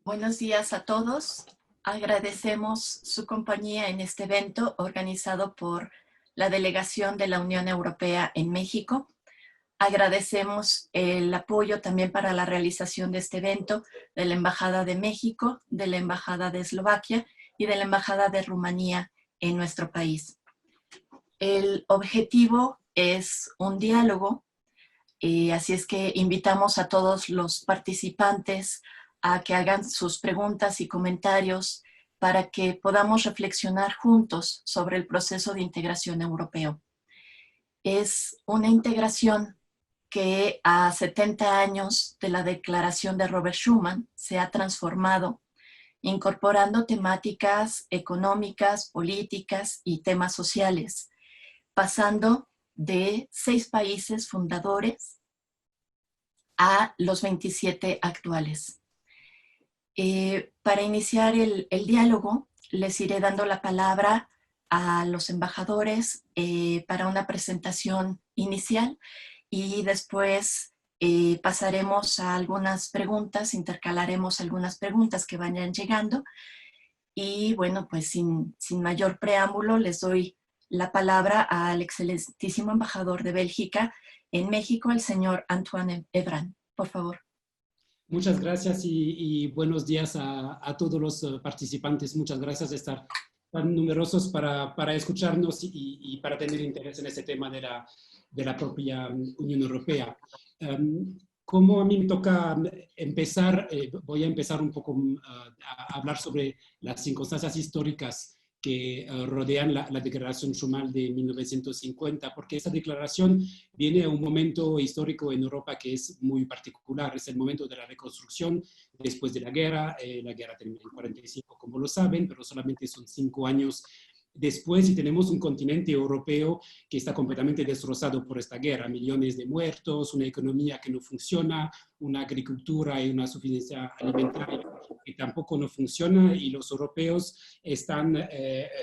Buenos días a todos. Agradecemos su compañía en este evento organizado por la Delegación de la Unión Europea en México. Agradecemos el apoyo también para la realización de este evento de la Embajada de México, de la Embajada de Eslovaquia y de la Embajada de Rumanía en nuestro país. El objetivo es un diálogo, así es que invitamos a todos los participantes a que hagan sus preguntas y comentarios para que podamos reflexionar juntos sobre el proceso de integración europeo. Es una integración que a 70 años de la declaración de Robert Schuman se ha transformado, incorporando temáticas económicas, políticas y temas sociales, pasando de 6 países fundadores a los 27 actuales. Para iniciar el diálogo, les iré dando la palabra a los embajadores para una presentación inicial y después pasaremos a algunas preguntas, intercalaremos algunas preguntas que vayan llegando y bueno, pues sin mayor preámbulo les doy la palabra al excelentísimo embajador de Bélgica en México, el señor Antoine Ebrán. Por favor. Muchas gracias y buenos días a todos los participantes. Muchas gracias de estar tan numerosos para escucharnos y para tener interés en este tema de la propia Unión Europea. Como a mí me toca empezar, voy a empezar un poco a hablar sobre las circunstancias históricas que rodean la Declaración Schuman de 1950, porque esa declaración viene a un momento histórico en Europa que es muy particular. Es el momento de la reconstrucción después de la guerra. La guerra termina en 45, como lo saben, pero solamente son 5 años después y tenemos un continente europeo que está completamente destrozado por esta guerra, millones de muertos, una economía que no funciona, una agricultura y una suficiencia alimentaria que tampoco no funciona y los europeos están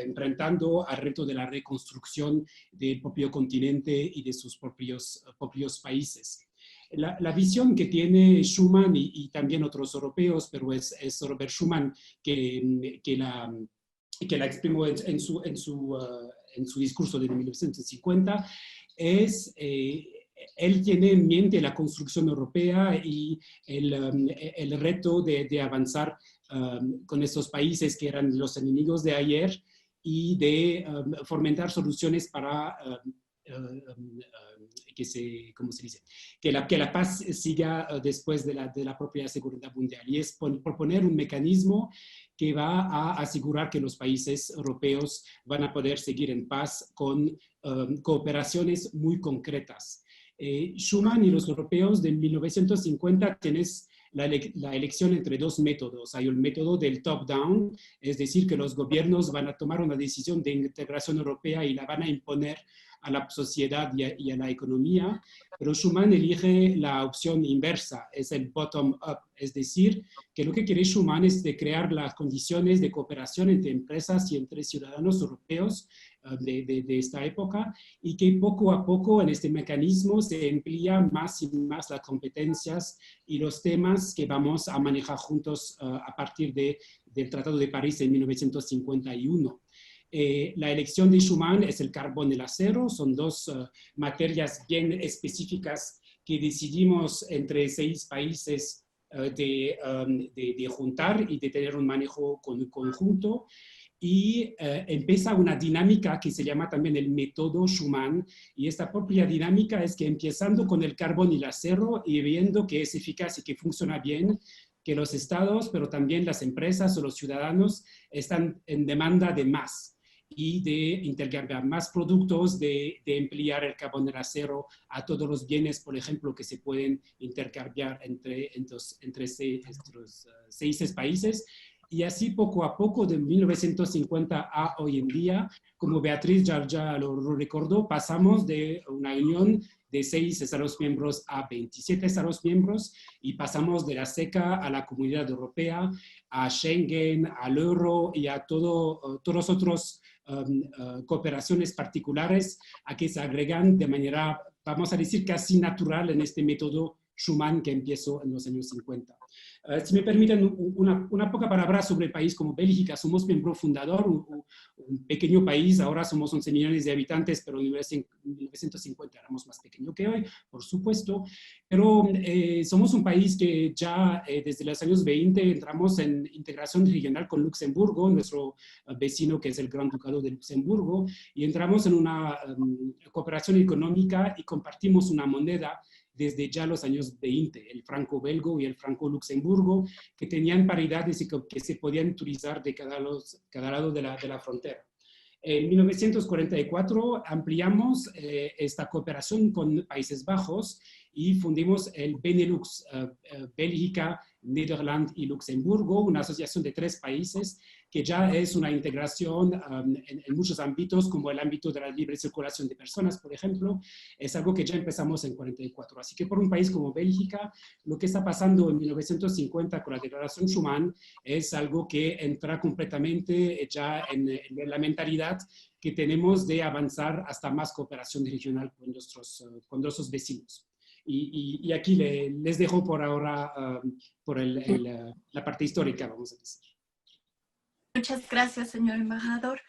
enfrentando al reto de la reconstrucción del propio continente y de sus propios países. La visión que tiene Schuman y también otros europeos, pero es Robert Schuman que la exprimó en su discurso de 1950, él tiene en mente la construcción europea y el reto de avanzar con estos países que eran los enemigos de ayer y de fomentar soluciones para ¿cómo se dice? Que la paz siga después de la propia seguridad mundial. Y es proponer un mecanismo que va a asegurar que los países europeos van a poder seguir en paz con cooperaciones muy concretas. Schuman y los europeos de 1950 tienen la elección entre 2 métodos. Hay el método del top-down, es decir, que los gobiernos van a tomar una decisión de integración europea y la van a imponer a la sociedad y a la economía, pero Schuman elige la opción inversa, es el bottom-up, es decir, que lo que quiere Schuman es de crear las condiciones de cooperación entre empresas y entre ciudadanos europeos de esta época y que poco a poco en este mecanismo se amplía más y más las competencias y los temas que vamos a manejar juntos a partir del Tratado de París en 1951. La elección de Schuman es el carbón y el acero, son 2 materias bien específicas que decidimos entre 6 países de juntar y de tener un manejo conjunto. Y empieza una dinámica que se llama también el método Schuman, y esta propia dinámica es que empezando con el carbón y el acero y viendo que es eficaz y que funciona bien, que los estados, pero también las empresas o los ciudadanos están en demanda de más y de intercambiar más productos, de emplear el carbón y el acero a todos los bienes, por ejemplo, que se pueden intercambiar entre estos 6 países. Y así poco a poco, de 1950 a hoy en día, como Beatriz ya lo recordó, pasamos de una unión de 6 Estados miembros a 27 Estados miembros y pasamos de la CECA a la Comunidad Europea, a Schengen, al euro y a todos los otros cooperaciones particulares a que se agregan de manera, vamos a decir, casi natural en este método Schuman que empezó en los años 50. Si me permiten una poca palabra sobre el país como Bélgica. Somos miembro fundador, un pequeño país, ahora somos 11 millones de habitantes, pero en 1950 éramos más pequeños que hoy, por supuesto. Pero somos un país que ya desde los años 20 entramos en integración regional con Luxemburgo, nuestro vecino que es el Gran Ducado de Luxemburgo, y entramos en una cooperación económica y compartimos una moneda desde ya los años 20, el franco belgo y el franco luxemburgo, que tenían paridades y que se podían utilizar de cada lado de la frontera. En 1944 ampliamos esta cooperación con Países Bajos y fundimos el Benelux, Bélgica, Nederland y Luxemburgo, una asociación de 3 países que ya es una integración en muchos ámbitos, como el ámbito de la libre circulación de personas, por ejemplo, es algo que ya empezamos en 44. Así que por un país como Bélgica, lo que está pasando en 1950 con la Declaración Schuman es algo que entra completamente ya en la mentalidad que tenemos de avanzar hasta más cooperación regional con nuestros vecinos. Y aquí les dejo por ahora por la parte histórica, vamos a decir. Muchas gracias, señor embajador.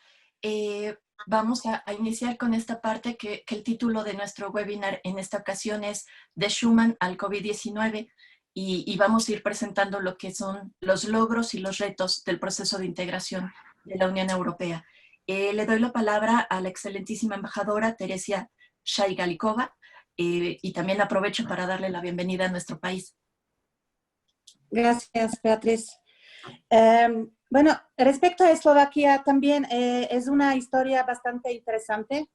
Vamos a iniciar con esta parte que el título de nuestro webinar en esta ocasión es De Schuman al COVID-19 y vamos a ir presentando lo que son los logros y los retos del proceso de integración de la Unión Europea. Le doy la palabra a la excelentísima embajadora Teresia Shaigalikova y también aprovecho para darle la bienvenida a nuestro país. Gracias, Beatriz. Bueno, respecto a Eslovaquia también es una historia bastante interesante.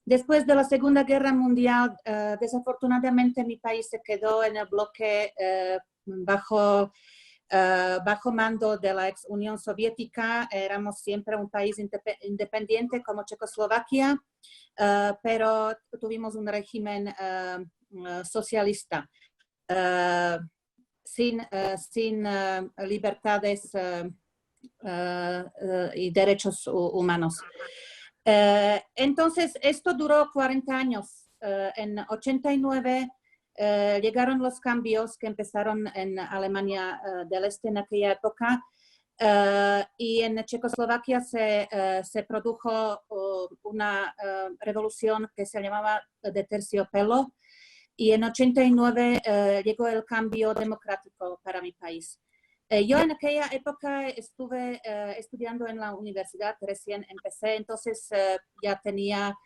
Después de la Segunda Guerra Mundial, desafortunadamente mi país se quedó en el bloque bajo mando de la ex Unión Soviética. Éramos siempre un país independiente como Checoslovaquia, pero tuvimos un régimen socialista. Sin libertades y derechos humanos. Entonces, esto duró 40 años. En 89 llegaron los cambios que empezaron en Alemania del Este en aquella época y en Checoslovaquia se produjo una revolución que se llamaba de terciopelo. Y en 89 llegó el cambio democrático para mi país. Yo en aquella época estuve estudiando en la universidad, recién empecé, entonces ya tenía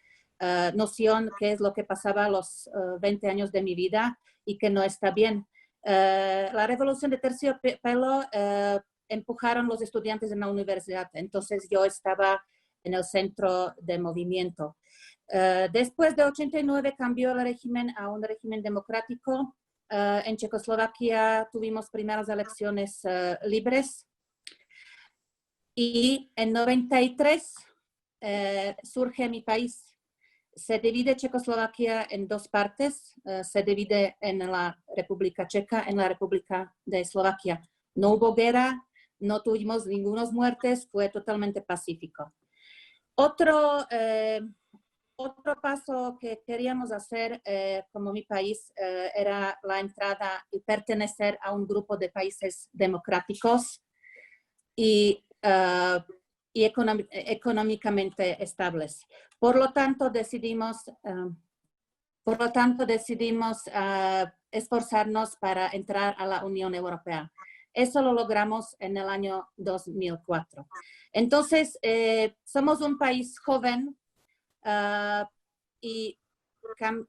noción qué es lo que pasaba a los 20 años de mi vida y que no está bien. La revolución de terciopelo empujaron los estudiantes en la universidad, entonces yo estaba en el centro de movimiento. Después de 89 cambió el régimen a un régimen democrático. En Checoslovaquia tuvimos primeras elecciones libres y en 93 surge mi país. Se divide Checoslovaquia en 2 partes. Se divide en la República Checa, en la República de Eslovaquia. No hubo guerra, no tuvimos ninguna muertes, fue totalmente pacífico. Otro paso que queríamos hacer como mi país era la entrada y pertenecer a un grupo de países democráticos y económicamente estables. Por lo tanto, decidimos esforzarnos para entrar a la Unión Europea. Eso lo logramos en el año 2004. Entonces, somos un país joven, y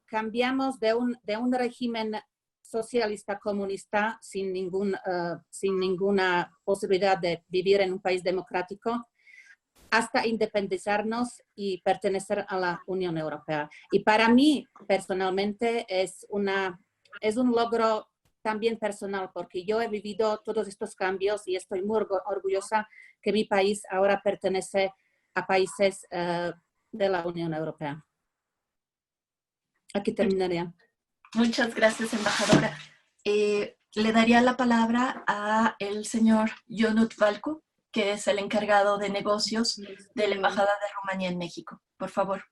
cambiamos de un régimen socialista comunista sin ninguna posibilidad de vivir en un país democrático hasta independizarnos y pertenecer a la Unión Europea. Y para mí personalmente es un logro también personal porque yo he vivido todos estos cambios y estoy muy orgullosa que mi país ahora pertenece a países de la Unión Europea. Aquí terminaría. Muchas gracias, embajadora. Le daría la palabra a el señor Ionut Valcu, que es el encargado de negocios de la Embajada de Rumanía en México. Por favor.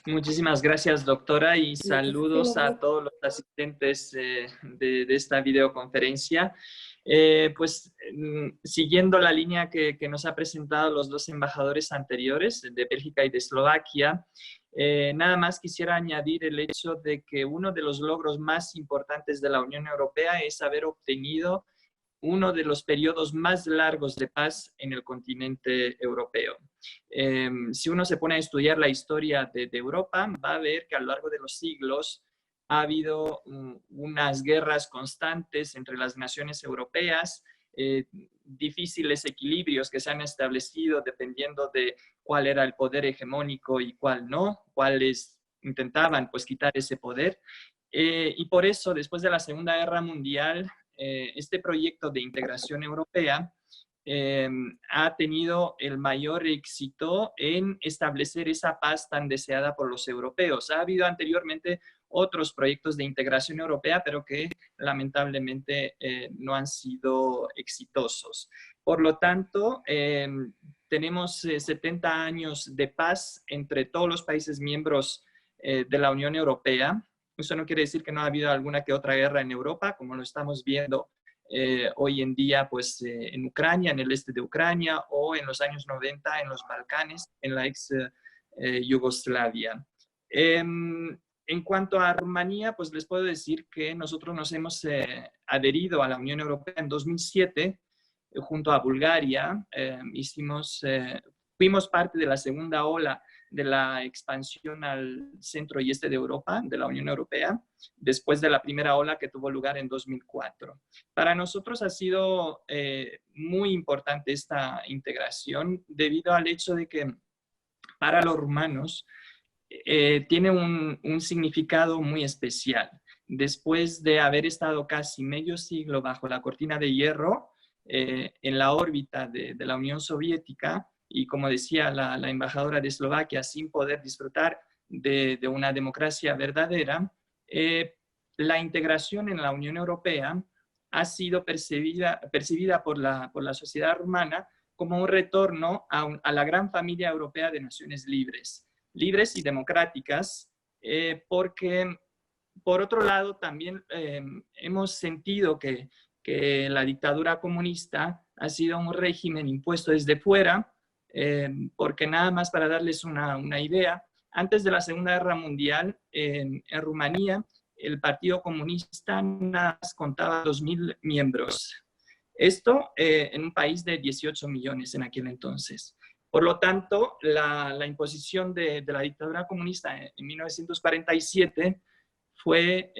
Muchísimas gracias, doctora, y saludos a todos los asistentes de esta videoconferencia. Siguiendo la línea que nos ha presentado los dos embajadores anteriores, de Bélgica y de Eslovaquia, nada más quisiera añadir el hecho de que uno de los logros más importantes de la Unión Europea es haber obtenido uno de los periodos más largos de paz en el continente europeo. Si uno se pone a estudiar la historia de Europa, va a ver que a lo largo de los siglos ha habido unas guerras constantes entre las naciones europeas, difíciles equilibrios que se han establecido dependiendo de cuál era el poder hegemónico y cuál no, cuáles intentaban pues quitar ese poder. Y por eso, después de la Segunda Guerra Mundial, este proyecto de integración europea ha tenido el mayor éxito en establecer esa paz tan deseada por los europeos. Ha habido anteriormente otros proyectos de integración europea, pero que lamentablemente no han sido exitosos. Por lo tanto, tenemos 70 años de paz entre todos los países miembros de la Unión Europea. Eso no quiere decir que no ha habido alguna que otra guerra en Europa, como lo estamos viendo hoy en día pues, en Ucrania, en el este de Ucrania, o en los años 90 en los Balcanes, en la ex Yugoslavia. En cuanto a Rumanía, pues les puedo decir que nosotros nos hemos adherido a la Unión Europea en 2007, junto a Bulgaria. Fuimos parte de la segunda ola de la expansión al centro y este de Europa, de la Unión Europea, después de la primera ola que tuvo lugar en 2004. Para nosotros ha sido muy importante esta integración debido al hecho de que para los rumanos tiene un significado muy especial. Después de haber estado casi medio siglo bajo la cortina de hierro, en la órbita de la Unión Soviética, y como decía la embajadora de Eslovaquia, sin poder disfrutar de una democracia verdadera, la integración en la Unión Europea ha sido percibida por la sociedad rumana como un retorno a la gran familia europea de naciones libres y democráticas, porque por otro lado también hemos sentido que la dictadura comunista ha sido un régimen impuesto desde fuera, porque nada más para darles una idea, antes de la Segunda Guerra Mundial en Rumanía el Partido Comunista nada más contaba 2.000 miembros. Esto en un país de 18 millones en aquel entonces. Por lo tanto, la imposición de la dictadura comunista en 1947 fue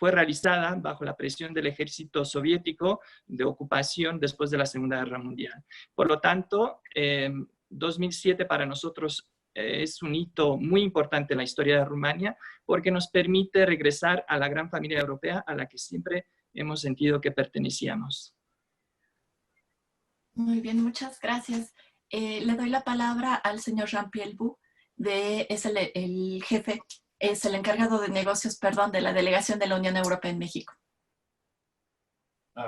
realizada bajo la presión del ejército soviético de ocupación después de la Segunda Guerra Mundial. Por lo tanto, 2007 para nosotros es un hito muy importante en la historia de Rumania porque nos permite regresar a la gran familia europea a la que siempre hemos sentido que pertenecíamos. Muy bien, muchas gracias. Le doy la palabra al señor Jean-Pierre Bou, es el jefe, es el encargado de negocios, perdón, de la delegación de la Unión Europea en México.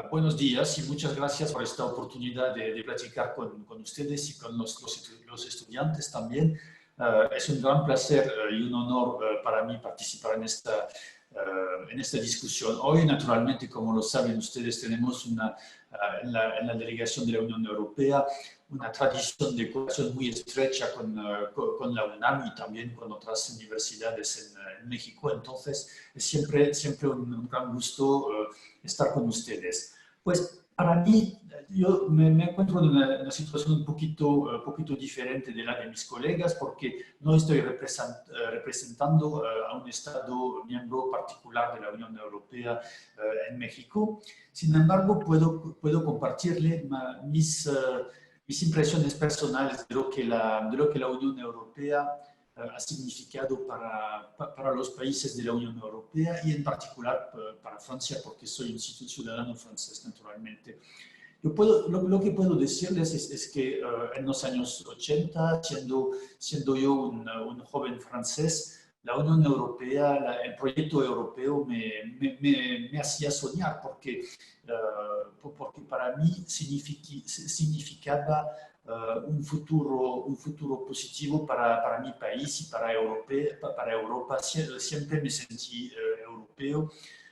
Buenos días y muchas gracias por esta oportunidad de platicar con ustedes y con los estudiantes también. Es un gran placer y un honor para mí participar en esta discusión. Hoy, naturalmente, como lo saben ustedes, tenemos en la delegación de la Unión Europea una tradición de cooperación muy estrecha con la UNAM y también con otras universidades en México. Entonces, es siempre un gran gusto estar con ustedes. Pues, para mí, yo me encuentro en una situación un poquito diferente de la de mis colegas porque no estoy representando a un Estado miembro particular de la Unión Europea en México. Sin embargo, puedo compartirle mis impresiones personales de lo que la Unión Europea ha significado para los países de la Unión Europea y en particular para Francia, porque soy un ciudadano francés, naturalmente. Lo que puedo decirles es que en los años 80, siendo yo un joven francés, la Unión Europea, el proyecto europeo me hacía soñar porque para mí significaba un futuro positivo para mi país y para Europa. Siempre me sentí europeo,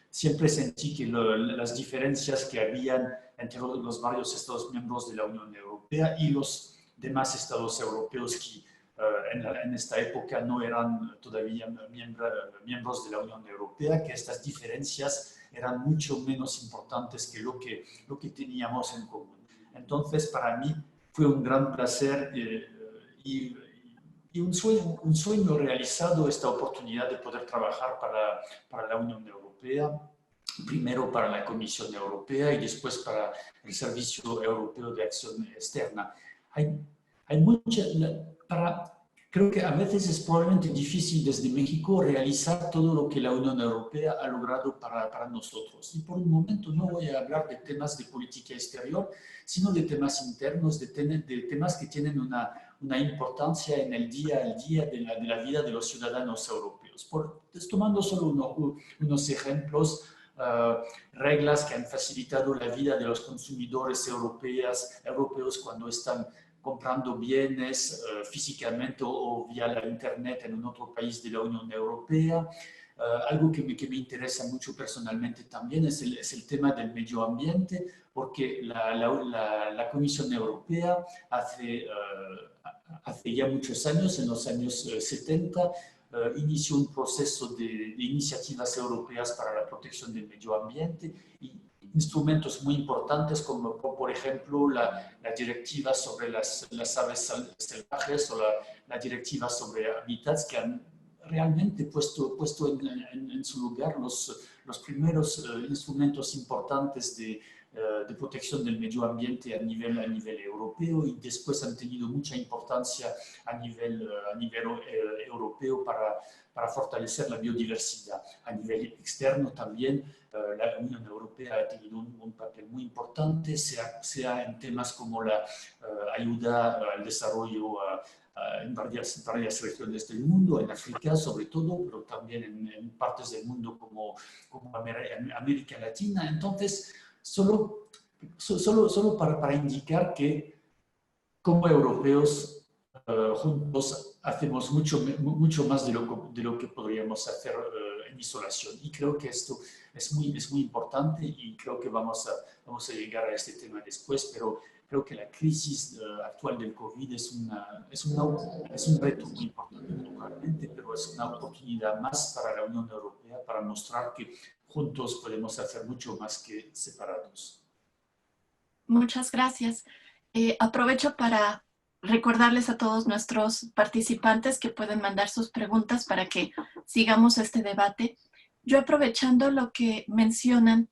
siempre sentí que las diferencias que habían entre los varios Estados miembros de la Unión Europea y los demás Estados europeos que en esta época no eran todavía miembros de la Unión Europea, que estas diferencias eran mucho menos importantes que lo que teníamos en común. Entonces, para mí fue un gran placer y un sueño realizado esta oportunidad de poder trabajar para la Unión Europea, primero para la Comisión Europea y después para el Servicio Europeo de Acción Externa. Hay mucha... Creo que a veces es probablemente difícil desde México realizar todo lo que la Unión Europea ha logrado para nosotros. Y por un momento no voy a hablar de temas de política exterior, sino de temas internos, de temas que tienen una importancia en el día a día de la vida de los ciudadanos europeos. Tomando solo unos ejemplos, reglas que han facilitado la vida de los consumidores europeos cuando están comprando bienes físicamente o vía la internet en un otro país de la Unión Europea. Algo que me interesa mucho personalmente también es el tema del medio ambiente, porque la Comisión Europea hace ya muchos años, en los años 70, inició un proceso de iniciativas europeas para la protección del medio ambiente y instrumentos muy importantes como por ejemplo la directiva sobre las aves salvajes o la directiva sobre hábitats, que han realmente puesto en su lugar los primeros instrumentos importantes de protección del medio ambiente a nivel europeo, y después han tenido mucha importancia a nivel europeo para fortalecer la biodiversidad. A nivel externo también la Unión Europea ha tenido un papel muy importante, sea en temas como la ayuda al desarrollo en varias regiones del mundo, en África sobre todo, pero también en partes del mundo como América Latina. Entonces, solo para indicar que como europeos juntos hacemos mucho más de lo que podríamos hacer en isolación. Y creo que esto es muy importante, y creo que vamos a llegar a este tema después, pero creo que la crisis actual del COVID es un reto muy importante naturalmente, pero es una oportunidad más para la Unión Europea para mostrar que juntos podemos hacer mucho más que separados. Muchas gracias. Aprovecho para recordarles a todos nuestros participantes que pueden mandar sus preguntas para que sigamos este debate. Yo, aprovechando lo que mencionan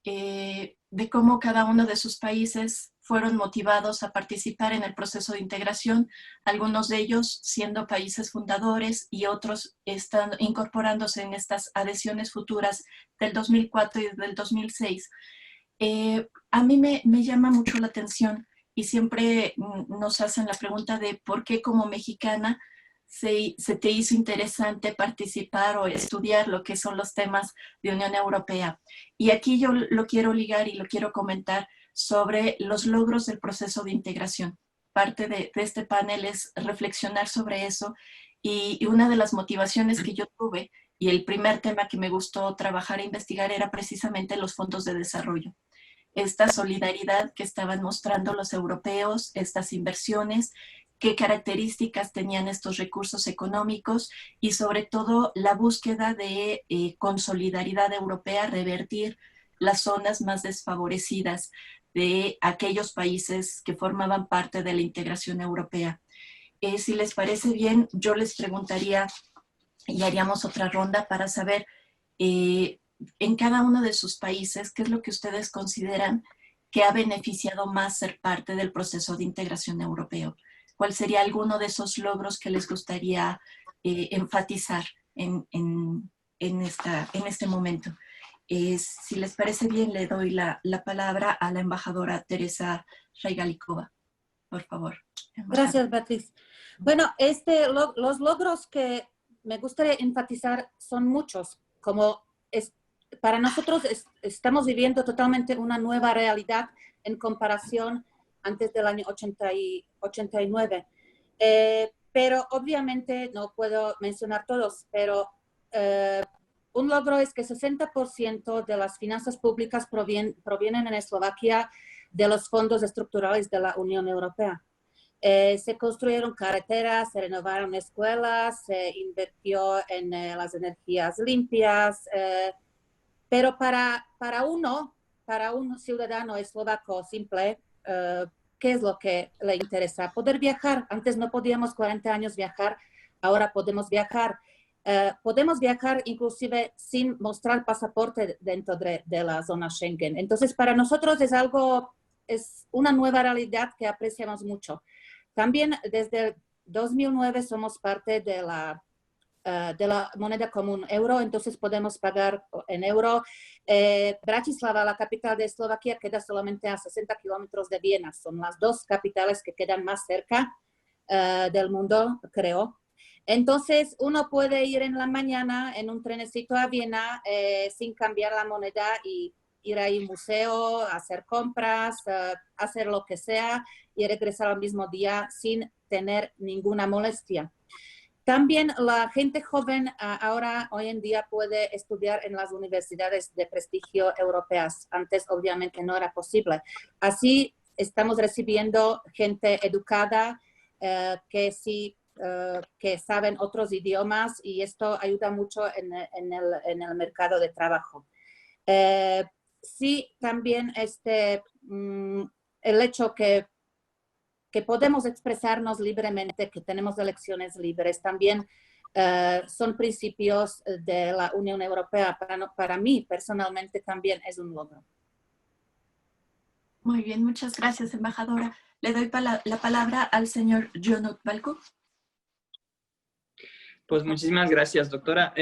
de cómo cada uno de sus países fueron motivados a participar en el proceso de integración, algunos de ellos siendo países fundadores y otros están incorporándose en estas adhesiones futuras del 2004 y del 2006. A mí me llama mucho la atención, y siempre nos hacen la pregunta de por qué como mexicana se te hizo interesante participar o estudiar lo que son los temas de Unión Europea. Y aquí yo lo quiero ligar y lo quiero comentar sobre los logros del proceso de integración. Parte de este panel es reflexionar sobre eso, y una de las motivaciones que yo tuve y el primer tema que me gustó trabajar e investigar era precisamente los fondos de desarrollo. Esta solidaridad que estaban mostrando los europeos, estas inversiones, qué características tenían estos recursos económicos, y sobre todo la búsqueda de con solidaridad europea revertir las zonas más desfavorecidas de aquellos países que formaban parte de la integración europea. Si les parece bien, yo les preguntaría y haríamos otra ronda para saber en cada uno de sus países, ¿qué es lo que ustedes consideran que ha beneficiado más ser parte del proceso de integración europeo? ¿Cuál sería alguno de esos logros que les gustaría enfatizar en este momento? Si les parece bien, le doy la palabra a la embajadora Teresa Regalikova. Por favor. Gracias, Beatriz. Bueno, los logros que me gustaría enfatizar son muchos. Como para nosotros estamos viviendo totalmente una nueva realidad en comparación antes del año 89. Pero obviamente no puedo mencionar todos, pero un logro es que 60% de las finanzas públicas provienen en Eslovaquia de los fondos estructurales de la Unión Europea. Se construyeron carreteras, se renovaron escuelas, se invirtió en las energías limpias, pero para un ciudadano eslovaco simple, ¿qué es lo que le interesa? Poder viajar. Antes no podíamos 40 años viajar, ahora podemos viajar. Podemos viajar inclusive sin mostrar pasaporte dentro de la zona Schengen. Entonces, para nosotros es una nueva realidad que apreciamos mucho. También desde 2009 somos parte de la moneda común euro, entonces podemos pagar en euro. Bratislava, la capital de Eslovaquia, queda solamente a 60 kilómetros de Viena. Son las dos capitales que quedan más cerca del mundo, creo. Entonces, uno puede ir en la mañana en un trenecito a Viena sin cambiar la moneda y ir a un museo, hacer compras, hacer lo que sea y regresar al mismo día sin tener ninguna molestia. También la gente joven hoy en día puede estudiar en las universidades de prestigio europeas. Antes obviamente no era posible. Así estamos recibiendo gente educada que saben otros idiomas y esto ayuda mucho en el mercado de trabajo. Sí, también el hecho que podemos expresarnos libremente, que tenemos elecciones libres, también son principios de la Unión Europea. Para mí, personalmente, también es un logro. Muy bien, muchas gracias, embajadora. Le doy la palabra al señor Jonut Balku. Pues muchísimas gracias, doctora.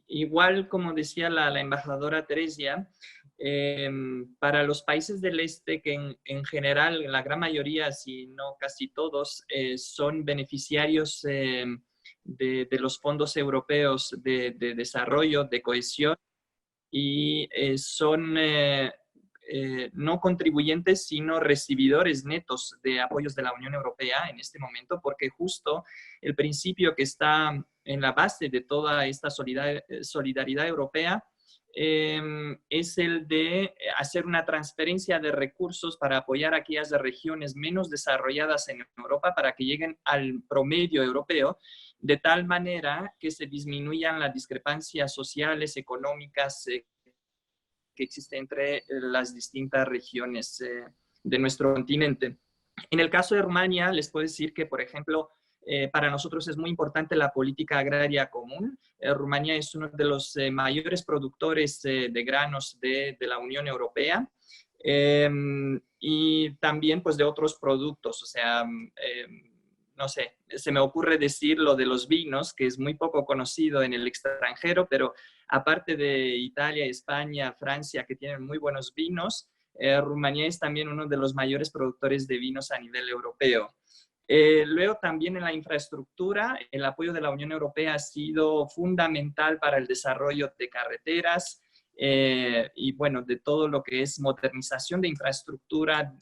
Igual, como decía la embajadora Teresia, para los países del este, que en general, la gran mayoría, si no casi todos, son beneficiarios de los fondos europeos de desarrollo, de cohesión, y son no contribuyentes, sino recibidores netos de apoyos de la Unión Europea en este momento, porque justo el principio que está en la base de toda esta solidaridad europea es el de hacer una transferencia de recursos para apoyar a aquellas regiones menos desarrolladas en Europa para que lleguen al promedio europeo, de tal manera que se disminuyan las discrepancias sociales, económicas que existen entre las distintas regiones de nuestro continente. En el caso de Rumania, les puedo decir que, por ejemplo, para nosotros es muy importante la política agraria común. Rumania es uno de los mayores productores de granos de la Unión Europea y también pues de otros productos. O sea, no sé, se me ocurre decir lo de los vinos, que es muy poco conocido en el extranjero, pero aparte de Italia, España, Francia, que tienen muy buenos vinos, Rumanía es también uno de los mayores productores de vinos a nivel europeo. Luego también en la infraestructura, el apoyo de la Unión Europea ha sido fundamental para el desarrollo de carreteras y bueno, de todo lo que es modernización de infraestructura,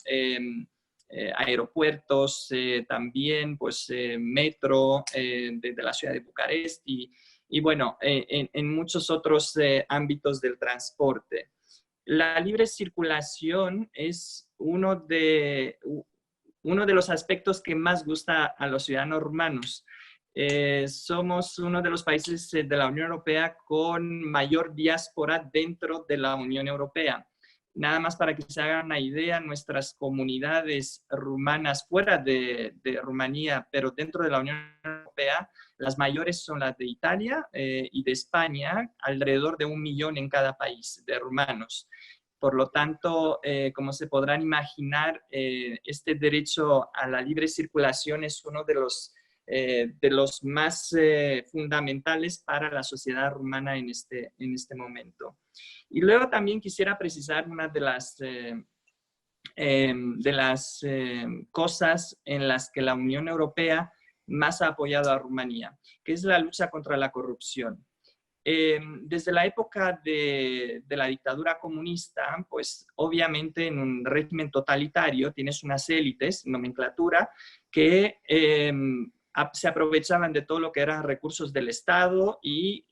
aeropuertos, también pues metro de la ciudad de Bucarest y bueno, en muchos otros ámbitos del transporte. La libre circulación es uno de los aspectos que más gusta a los ciudadanos rumanos. Somos uno de los países de la Unión Europea con mayor diáspora dentro de la Unión Europea. Nada más para que se hagan una idea, nuestras comunidades rumanas fuera de Rumanía, pero dentro de la Unión Europea, las mayores son las de Italia y de España, alrededor de 1 millón en cada país de rumanos. Por lo tanto, como se podrán imaginar, este derecho a la libre circulación es uno de los más fundamentales para la sociedad rumana en este momento. Y luego también quisiera precisar una de las cosas en las que la Unión Europea más ha apoyado a Rumanía, que es la lucha contra la corrupción. desde la época de la dictadura comunista, pues obviamente en un régimen totalitario tienes unas élites, nomenclatura, que se aprovechaban de todo lo que eran recursos del Estado y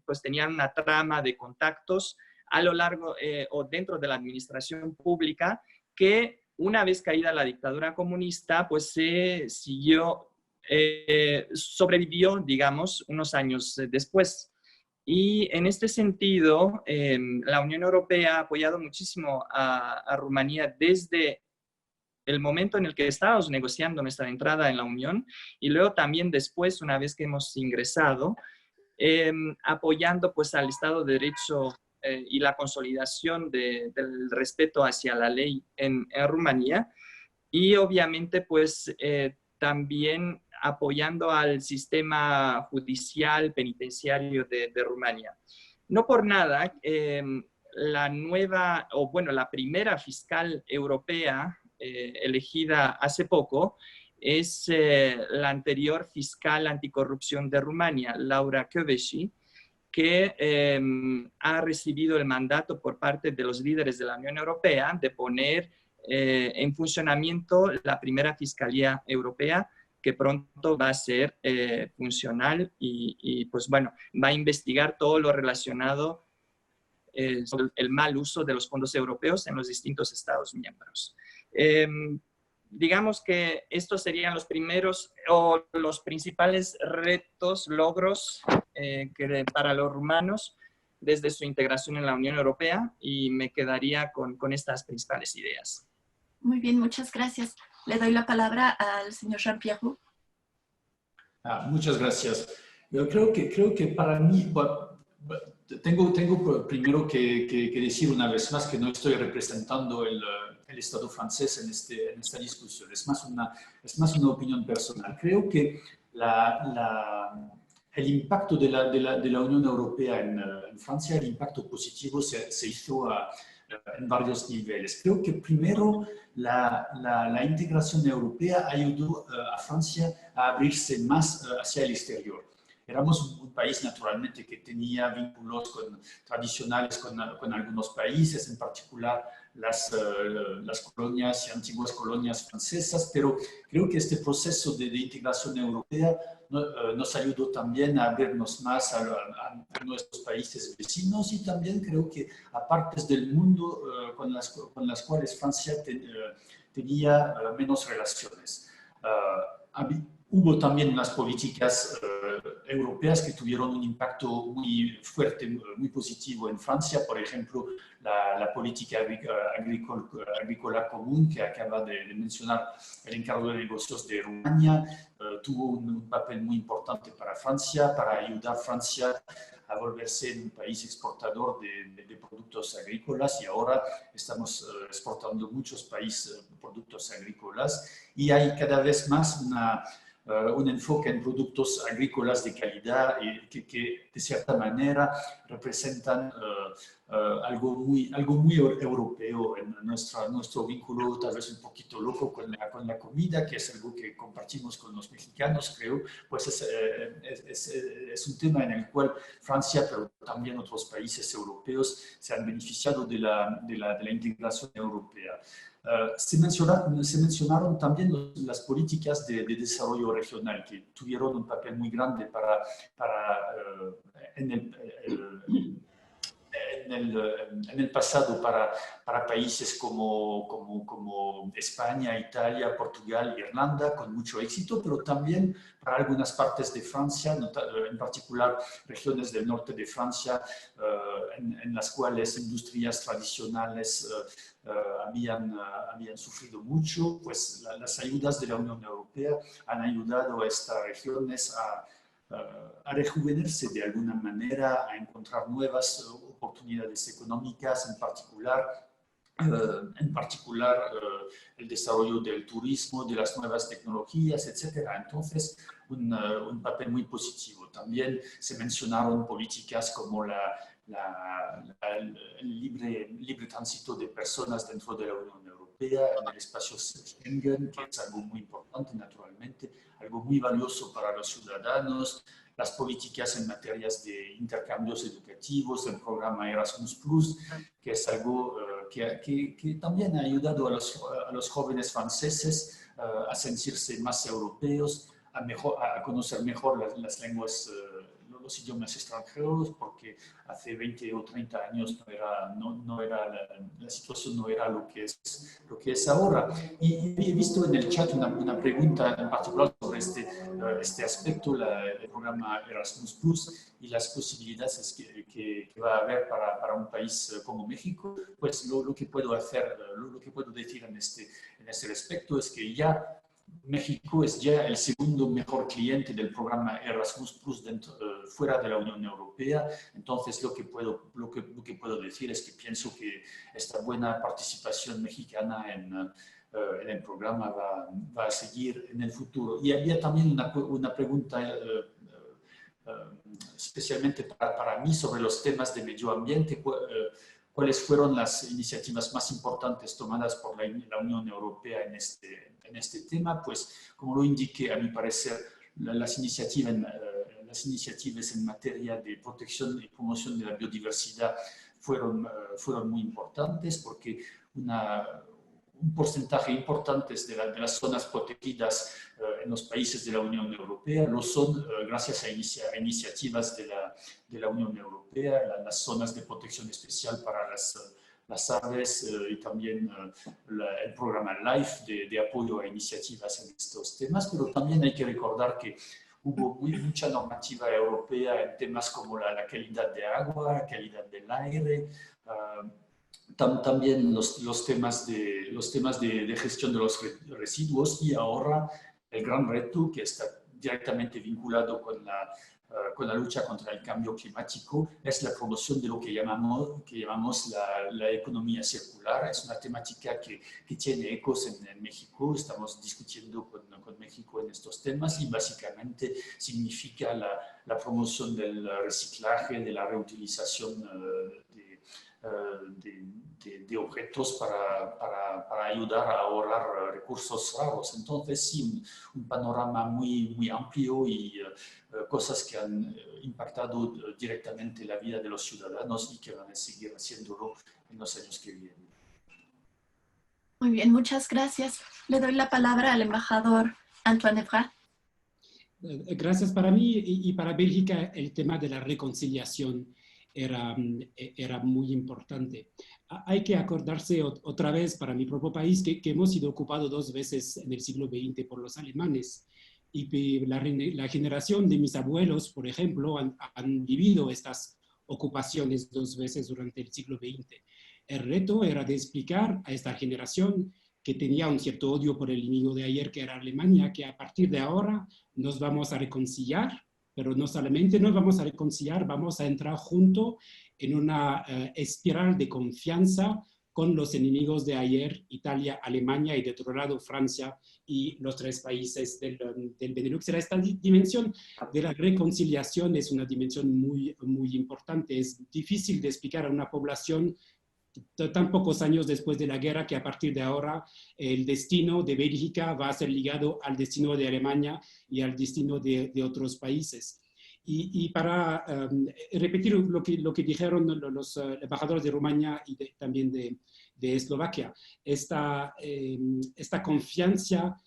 pues tenían una trama de contactos a lo largo o dentro de la administración pública que una vez caída la dictadura comunista, pues se siguió, sobrevivió, digamos, unos años después. Y en este sentido, la Unión Europea ha apoyado muchísimo a Rumanía desde el momento en el que estábamos negociando nuestra entrada en la Unión y luego también después, una vez que hemos ingresado, apoyando pues al Estado de Derecho y la consolidación del respeto hacia la ley en Rumanía y obviamente pues también apoyando al sistema judicial penitenciario de Rumania. No por nada, la nueva, o bueno, la primera fiscal europea elegida hace poco es la anterior fiscal anticorrupción de Rumania, Laura Kövesi, que ha recibido el mandato por parte de los líderes de la Unión Europea de poner en funcionamiento la primera Fiscalía Europea que pronto va a ser funcional y pues bueno, va a investigar todo lo relacionado sobre el mal uso de los fondos europeos en los distintos Estados miembros. Digamos que estos serían los primeros o los principales retos, logros para los rumanos desde su integración en la Unión Europea y me quedaría con estas principales ideas. Muy bien, muchas gracias. Le doy la palabra al señor Jean-Pierre Roux. Muchas gracias. Yo creo que para mí, tengo primero que decir una vez más que no estoy representando el Estado francés en esta discusión. Es más una opinión personal. Creo que el impacto de la Unión Europea en Francia, el impacto positivo se hizo en varios niveles. Creo que primero la integración europea ayudó a Francia a abrirse más hacia el exterior. Éramos un país naturalmente que tenía vínculos tradicionales con algunos países, en particular las colonias y antiguas colonias francesas, pero creo que este proceso de integración europea nos ayudó también a abrirnos más a nuestros países vecinos y también creo que a partes del mundo con las cuales Francia tenía menos relaciones. Hubo también unas políticas europeas que tuvieron un impacto muy fuerte, muy positivo en Francia. Por ejemplo, la política agrícola común que acaba de mencionar el encargado de negocios de Rumania tuvo un papel muy importante para Francia, para ayudar a Francia a volverse un país exportador de productos agrícolas y ahora estamos exportando muchos productos agrícolas y hay cada vez más un enfoque en productos agrícolas de calidad que de cierta manera representan algo muy europeo en nuestro vínculo, tal vez un poquito loco con la comida, que es algo que compartimos con los mexicanos, creo, pues es un tema en el cual Francia, pero también otros países europeos se han beneficiado de la integración europea. Se mencionaron también las políticas de desarrollo regional que tuvieron un papel muy grande en el pasado para países como España, Italia, Portugal, Irlanda, con mucho éxito, pero también para algunas partes de Francia, en particular regiones del norte de Francia, en las cuales industrias tradicionales habían sufrido mucho, pues las ayudas de la Unión Europea han ayudado a estas regiones a rejuvenerse de alguna manera, a encontrar nuevas oportunidades económicas, en particular el desarrollo del turismo, de las nuevas tecnologías, etc. Entonces, un papel muy positivo. También se mencionaron políticas como el libre tránsito de personas dentro de la Unión Europea, en el espacio Schengen, que es algo muy importante, naturalmente, algo muy valioso para los ciudadanos, las políticas en materias de intercambios educativos, el programa Erasmus+, que es algo que también ha ayudado a los jóvenes franceses a sentirse más europeos, a conocer mejor las lenguas, los idiomas extranjeros, porque hace 20 o 30 años la situación no era lo que es ahora. Y he visto en el chat una pregunta en particular sobre este aspecto, el programa Erasmus+, y las posibilidades que va a haber para un país como México. Pues lo que puedo decir en este respecto es que ya México es ya el segundo mejor cliente del programa Erasmus+ fuera de la Unión Europea. Entonces, lo que puedo decir es que pienso que esta buena participación mexicana en el programa va a seguir en el futuro. Y había también una pregunta especialmente para mí sobre los temas de medio ambiente. ¿Cuáles fueron las iniciativas más importantes tomadas por la Unión Europea en este tema? Pues, como lo indiqué, a mi parecer, las iniciativas en materia de protección y promoción de la biodiversidad fueron muy importantes, porque un porcentaje importante de las zonas protegidas en los países de la Unión Europea lo son gracias a iniciativas de la Unión Europea, las zonas de protección especial para las aves y también el programa LIFE de apoyo a iniciativas en estos temas, pero también hay que recordar que hubo mucha normativa europea en temas como la calidad de agua, la calidad del aire, también los temas de gestión de los residuos, y ahora el gran reto que está directamente vinculado con la lucha contra el cambio climático es la promoción de lo que llamamos la economía circular. Es una temática que tiene ecos en México. Estamos discutiendo con México en estos temas, y básicamente significa la promoción del reciclaje, de la reutilización de objetos para ayudar a ahorrar recursos raros. Entonces, sí, un panorama muy amplio y cosas que han impactado directamente la vida de los ciudadanos y que van a seguir haciéndolo en los años que vienen. Muy bien, muchas gracias. Le doy la palabra al embajador Antoine Evra. Gracias. Para mí y para Bélgica, el tema de la reconciliación era muy importante. Hay que acordarse otra vez, para mi propio país, que hemos sido ocupados 2 veces en el siglo XX por los alemanes, y la generación de mis abuelos, por ejemplo, han vivido estas ocupaciones 2 veces durante el siglo XX. El reto era de explicar a esta generación que tenía un cierto odio por el enemigo de ayer, que era Alemania, que a partir de ahora nos vamos a reconciliar, pero no solamente nos vamos a reconciliar, vamos a entrar juntos en una espiral de confianza con los enemigos de ayer, Italia, Alemania, y de otro lado Francia y los 3 países del Benelux. Esta dimensión de la reconciliación es una dimensión muy importante. Es difícil de explicar a una población tan pocos años después de la guerra que a partir de ahora el destino de Bélgica va a ser ligado al destino de Alemania y al destino de otros países. Y para repetir lo que dijeron los embajadores de Rumania y también de Eslovaquia, esta confianza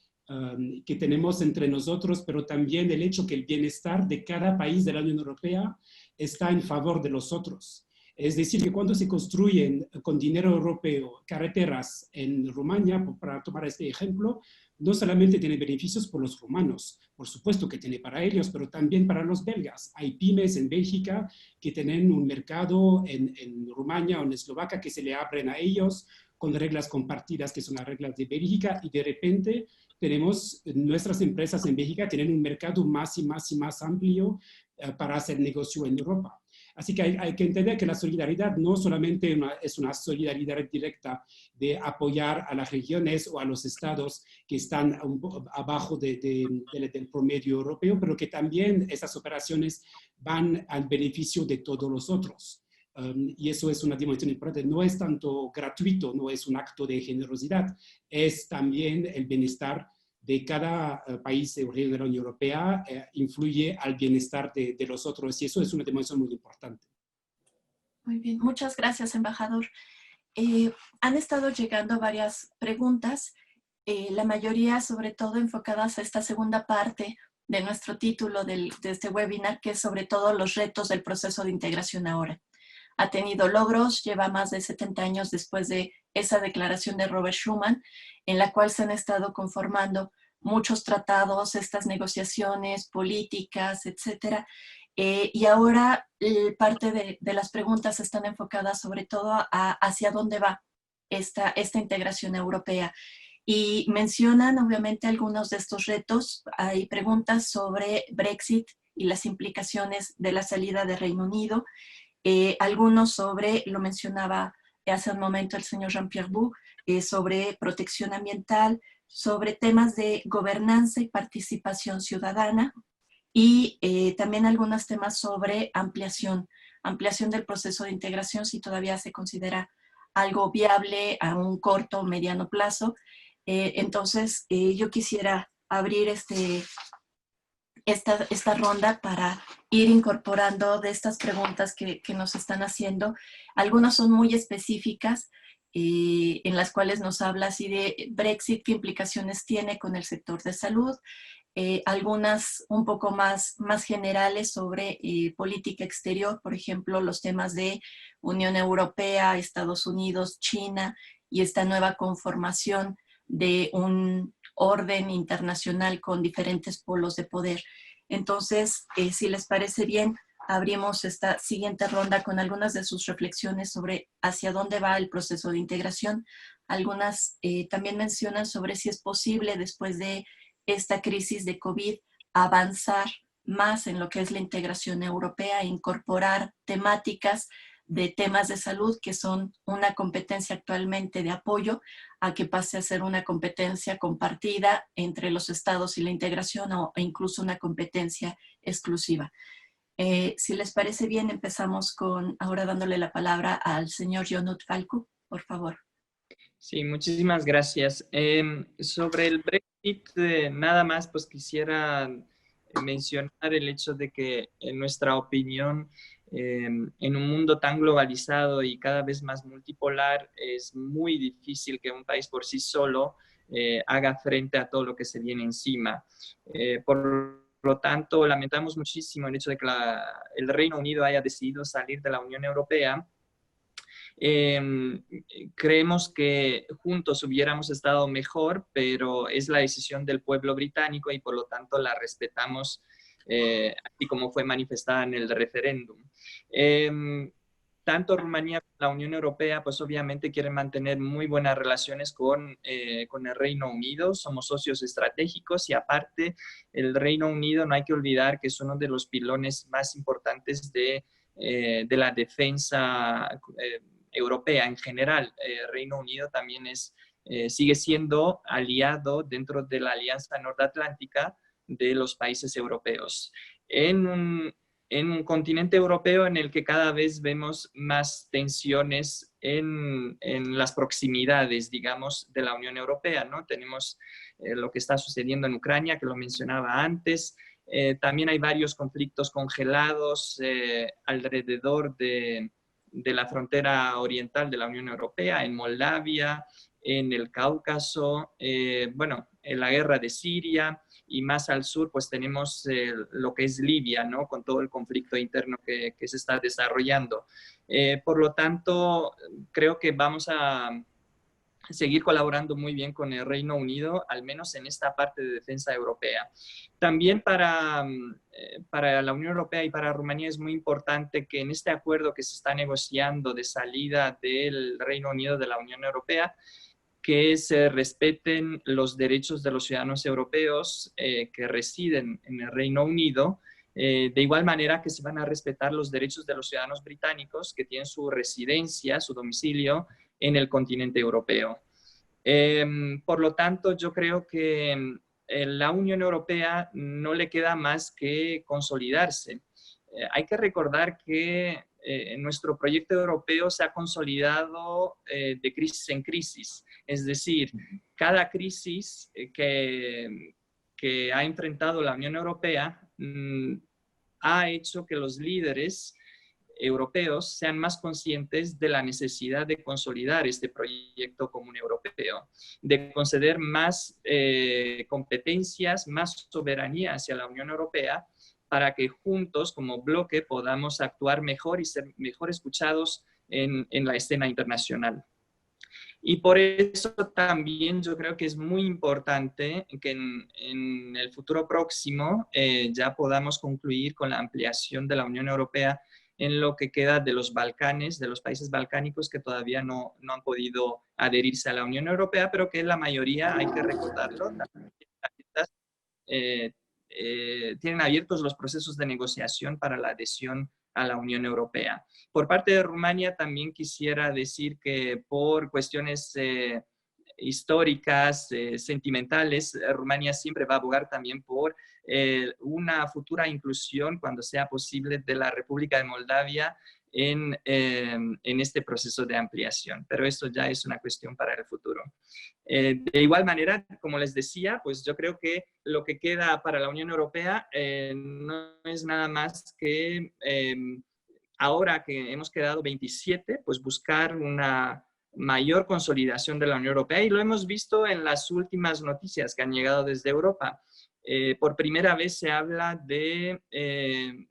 que tenemos entre nosotros, pero también el hecho que el bienestar de cada país de la Unión Europea está en favor de los otros. Es decir, que cuando se construyen con dinero europeo carreteras en Rumania, para tomar este ejemplo, no solamente tiene beneficios por los rumanos, por supuesto que tiene para ellos, pero también para los belgas. Hay pymes en Bélgica que tienen un mercado en Rumania o en Eslovaquia que se le abren a ellos con reglas compartidas, que son las reglas de Bélgica, y de repente tenemos nuestras empresas en Bélgica tienen un mercado más y más amplio para hacer negocio en Europa. Así que hay que entender que la solidaridad no solamente es una solidaridad directa de apoyar a las regiones o a los estados que están abajo del promedio europeo, pero que también esas operaciones van al beneficio de todos los otros. Y eso es una dimensión importante. No es tanto gratuito, no es un acto de generosidad, es también el bienestar de cada país europeo de la Unión Europea influye al bienestar de los otros, y eso es una dimensión muy importante. Muy bien, muchas gracias, embajador. Han estado llegando varias preguntas, la mayoría sobre todo enfocadas a esta segunda parte de nuestro título de este webinar, que es sobre todo los retos del proceso de integración ahora. Ha tenido logros, lleva más de 70 años después de esa declaración de Robert Schuman, en la cual se han estado conformando muchos tratados, estas negociaciones políticas, etcétera. Y ahora parte de las preguntas están enfocadas sobre todo hacia dónde va esta integración europea. Y mencionan obviamente algunos de estos retos. Hay preguntas sobre Brexit y las implicaciones de la salida de Reino Unido. Algunos sobre, lo mencionaba hace un momento el señor Jean-Pierre Bou, sobre protección ambiental, sobre temas de gobernanza y participación ciudadana, y también algunos temas sobre ampliación del proceso de integración, si todavía se considera algo viable a un corto o mediano plazo. Entonces, yo quisiera abrir esta ronda para ir incorporando de estas preguntas que nos están haciendo. Algunas son muy específicas, en las cuales nos habla así de Brexit, qué implicaciones tiene con el sector de salud, algunas un poco más generales sobre política exterior, por ejemplo, los temas de Unión Europea, Estados Unidos, China y esta nueva conformación de un orden internacional con diferentes polos de poder. Entonces, si les parece bien, abrimos esta siguiente ronda con algunas de sus reflexiones sobre hacia dónde va el proceso de integración. Algunas también mencionan sobre si es posible, después de esta crisis de COVID, avanzar más en lo que es la integración europea e incorporar temáticas de temas de salud que son una competencia actualmente de apoyo a que pase a ser una competencia compartida entre los estados y la integración o incluso una competencia exclusiva. Si les parece bien, empezamos con ahora dándole la palabra al señor Jon Falco, por favor. Sí, muchísimas gracias. Sobre el Brexit, nada más pues quisiera mencionar el hecho de que en nuestra opinión, en un mundo tan globalizado y cada vez más multipolar, es muy difícil que un país por sí solo haga frente a todo lo que se viene encima. Por lo tanto, lamentamos muchísimo el hecho de que el Reino Unido haya decidido salir de la Unión Europea. Creemos que juntos hubiéramos estado mejor, pero es la decisión del pueblo británico y por lo tanto la respetamos así como fue manifestada en el referéndum. Tanto Rumanía como la Unión Europea, pues obviamente quieren mantener muy buenas relaciones con el Reino Unido. Somos socios estratégicos y aparte el Reino Unido no hay que olvidar que es uno de los pilones más importantes de la defensa europea en general. Reino Unido también sigue siendo aliado dentro de la Alianza Nordatlántica de los países europeos. En un continente europeo en el que cada vez vemos más tensiones en las proximidades, digamos, de la Unión Europea, ¿no? Tenemos lo que está sucediendo en Ucrania, que lo mencionaba antes. También hay varios conflictos congelados alrededor de la frontera oriental de la Unión Europea, en Moldavia, en el Cáucaso, bueno, en la guerra de Siria, y más al sur pues tenemos lo que es Libia, ¿no? Con todo el conflicto interno que se está desarrollando. Por lo tanto, creo que vamos a seguir colaborando muy bien con el Reino Unido, al menos en esta parte de defensa europea. También para la Unión Europea y para Rumanía es muy importante que en este acuerdo que se está negociando de salida del Reino Unido de la Unión Europea, que se respeten los derechos de los ciudadanos europeos que residen en el Reino Unido, de igual manera que se van a respetar los derechos de los ciudadanos británicos que tienen su residencia, su domicilio en el continente europeo. Por lo tanto, yo creo que la Unión Europea no le queda más que consolidarse. Hay que recordar que nuestro proyecto europeo se ha consolidado de crisis en crisis. Es decir, cada crisis que ha enfrentado la Unión Europea ha hecho que los líderes europeos sean más conscientes de la necesidad de consolidar este proyecto común europeo, de conceder más competencias, más soberanía hacia la Unión Europea, para que juntos, como bloque, podamos actuar mejor y ser mejor escuchados en la escena internacional. Y por eso también yo creo que es muy importante que en el futuro próximo ya podamos concluir con la ampliación de la Unión Europea en lo que queda de los Balcanes, de los países balcánicos que todavía no han podido adherirse a la Unión Europea, pero que la mayoría, hay que recordarlo, tienen abiertos los procesos de negociación para la adhesión a la Unión Europea. Por parte de Rumania también quisiera decir que por cuestiones históricas, sentimentales, Rumania siempre va a abogar también por una futura inclusión, cuando sea posible, de la República de Moldavia en este proceso de ampliación. Pero esto ya es una cuestión para el futuro. De igual manera, como les decía, pues yo creo que lo que queda para la Unión Europea no es nada más que ahora que hemos quedado 27, pues buscar una mayor consolidación de la Unión Europea, y lo hemos visto en las últimas noticias que han llegado desde Europa. Por primera vez se habla de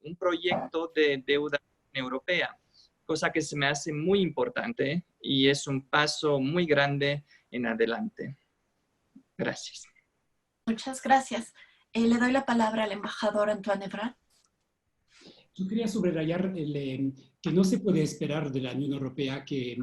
un proyecto de deuda europea, cosa que se me hace muy importante y es un paso muy grande en adelante. Gracias. Muchas gracias. Le doy la palabra al embajador Antoine Evrard. Yo quería subrayar que no se puede esperar de la Unión Europea que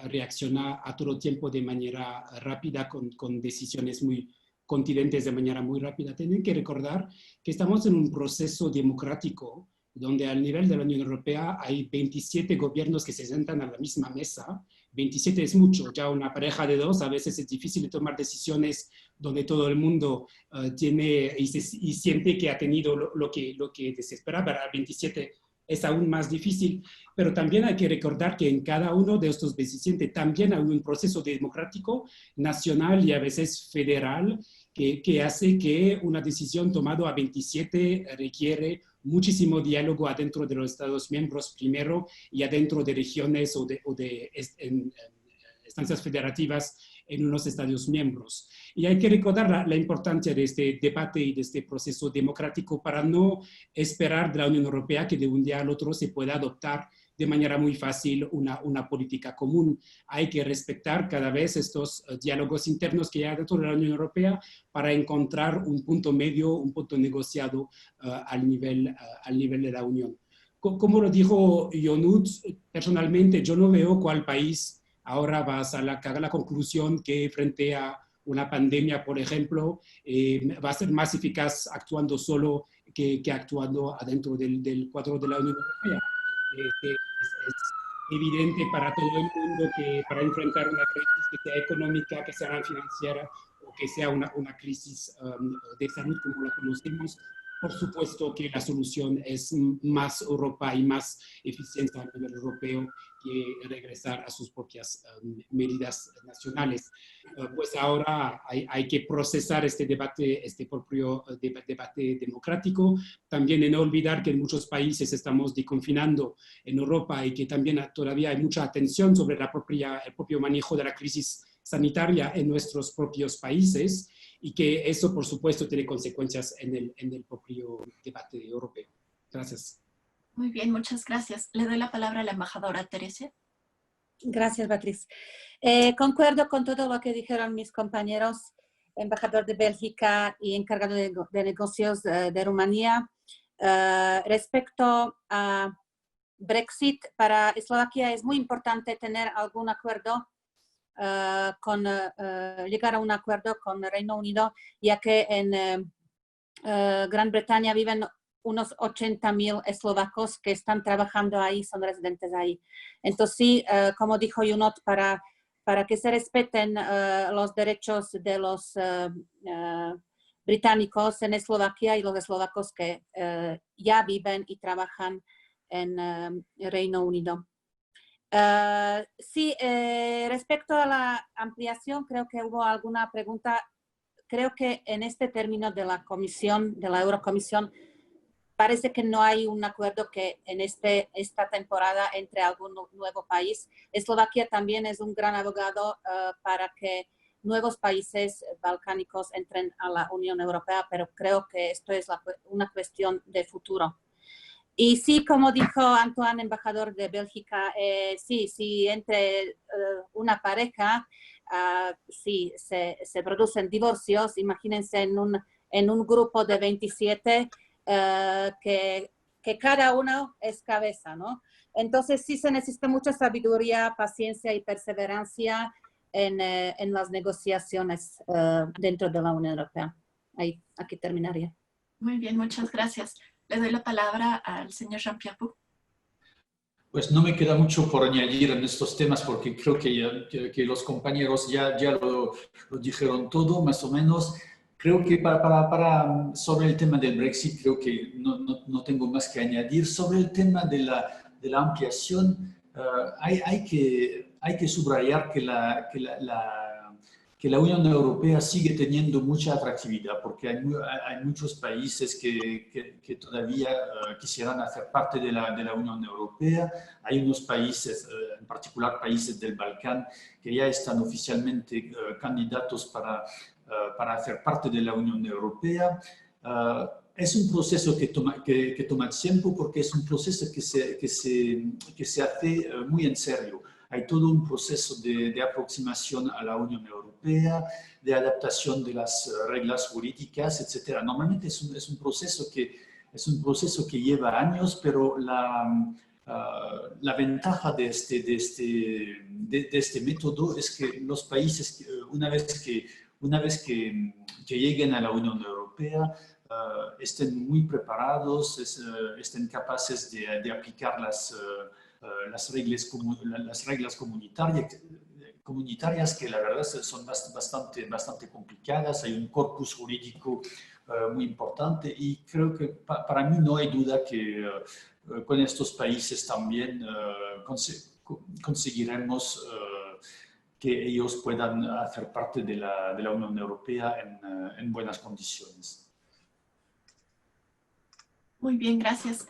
reacciona a todo tiempo de manera rápida, con decisiones muy contundentes de manera muy rápida. Tienen que recordar que estamos en un proceso democrático donde al nivel de la Unión Europea hay 27 gobiernos que se sientan a la misma mesa. 27 es mucho, ya una pareja de dos a veces es difícil de tomar decisiones donde todo el mundo tiene y siente que ha tenido lo que se espera. Para 27 es aún más difícil, pero también hay que recordar que en cada uno de estos 27 también hay un proceso democrático nacional y a veces federal que hace que una decisión tomada a 27 requiere muchísimo diálogo adentro de los Estados miembros primero y adentro de regiones o de instancias federativas en unos Estados miembros. Y hay que recordar la importancia de este debate y de este proceso democrático para no esperar de la Unión Europea que de un día al otro se pueda adoptar de manera muy fácil una política común. Hay que respetar cada vez estos diálogos internos que hay dentro de la Unión Europea para encontrar un punto medio, un punto negociado al nivel de la Unión. Como lo dijo Ionut, personalmente yo no veo cuál país ahora va a sacar la conclusión que frente a una pandemia, por ejemplo, va a ser más eficaz actuando solo que actuando adentro del cuadro de la Unión Europea. Es evidente para todo el mundo que para enfrentar una crisis, que sea económica, que sea financiera o que sea una crisis de salud como la conocemos, por supuesto que la solución es más Europa y más eficiencia a nivel europeo que regresar a sus propias medidas nacionales. Pues ahora hay que procesar este debate, este propio debate democrático. También no olvidar que en muchos países estamos desconfinando en Europa y que también todavía hay mucha atención sobre el propio manejo de la crisis sanitaria en nuestros propios países, y que eso, por supuesto, tiene consecuencias en el propio debate europeo. Gracias. Muy bien, muchas gracias. Le doy la palabra a la embajadora Teresia. Gracias, Beatriz. Concuerdo con todo lo que dijeron mis compañeros, embajador de Bélgica y encargado de negocios de Rumanía. Respecto a Brexit, para Eslovaquia es muy importante tener algún acuerdo, llegar a un acuerdo con el Reino Unido, ya que en Gran Bretaña viven unos 80.000 eslovacos que están trabajando ahí, son residentes ahí. Entonces, sí, como dijo Ionut, para que se respeten los derechos de los británicos en Eslovaquia y los eslovacos que ya viven y trabajan en Reino Unido. Sí, respecto a la ampliación, creo que hubo alguna pregunta. Creo que en este término de la Comisión, de la Eurocomisión, parece que no hay un acuerdo que en esta temporada entre algún nuevo país. Eslovaquia también es un gran abogado para que nuevos países balcánicos entren a la Unión Europea, pero creo que esto es una cuestión de futuro. Y sí, como dijo Antoine, embajador de Bélgica, sí, entre una pareja, sí, se producen divorcios. Imagínense en un grupo de 27 que cada uno es cabeza, ¿no? Entonces sí se necesita mucha sabiduría, paciencia y perseverancia en las negociaciones dentro de la Unión Europea. Aquí terminaría. Muy bien, muchas gracias. Le doy la palabra al señor Jean-Pierre Pou. Pues no me queda mucho por añadir en estos temas porque creo que los compañeros ya lo dijeron todo, más o menos. Creo que sobre el tema del Brexit, creo que no tengo más que añadir. Sobre el tema de la ampliación, hay que subrayar que la Unión Europea sigue teniendo mucha atractividad porque hay muchos países que todavía quisieran hacer parte de la Unión Europea. Hay unos países, en particular países del Balcán, que ya están oficialmente candidatos para hacer parte de la Unión Europea. Es un proceso que toma tiempo porque es un proceso que se hace muy en serio. Hay todo un proceso de aproximación a la Unión Europea, de adaptación de las reglas jurídicas, etc. Normalmente es un proceso que lleva años, pero la ventaja de este método es que los países, una vez que lleguen a la Unión Europea, estén muy preparados, estén capaces de aplicar las reglas comunitarias que la verdad son bastante complicadas. Hay un corpus jurídico muy importante y creo que para mí no hay duda que con estos países también conseguiremos que ellos puedan hacer parte de la Unión Europea en buenas condiciones. Muy bien, gracias.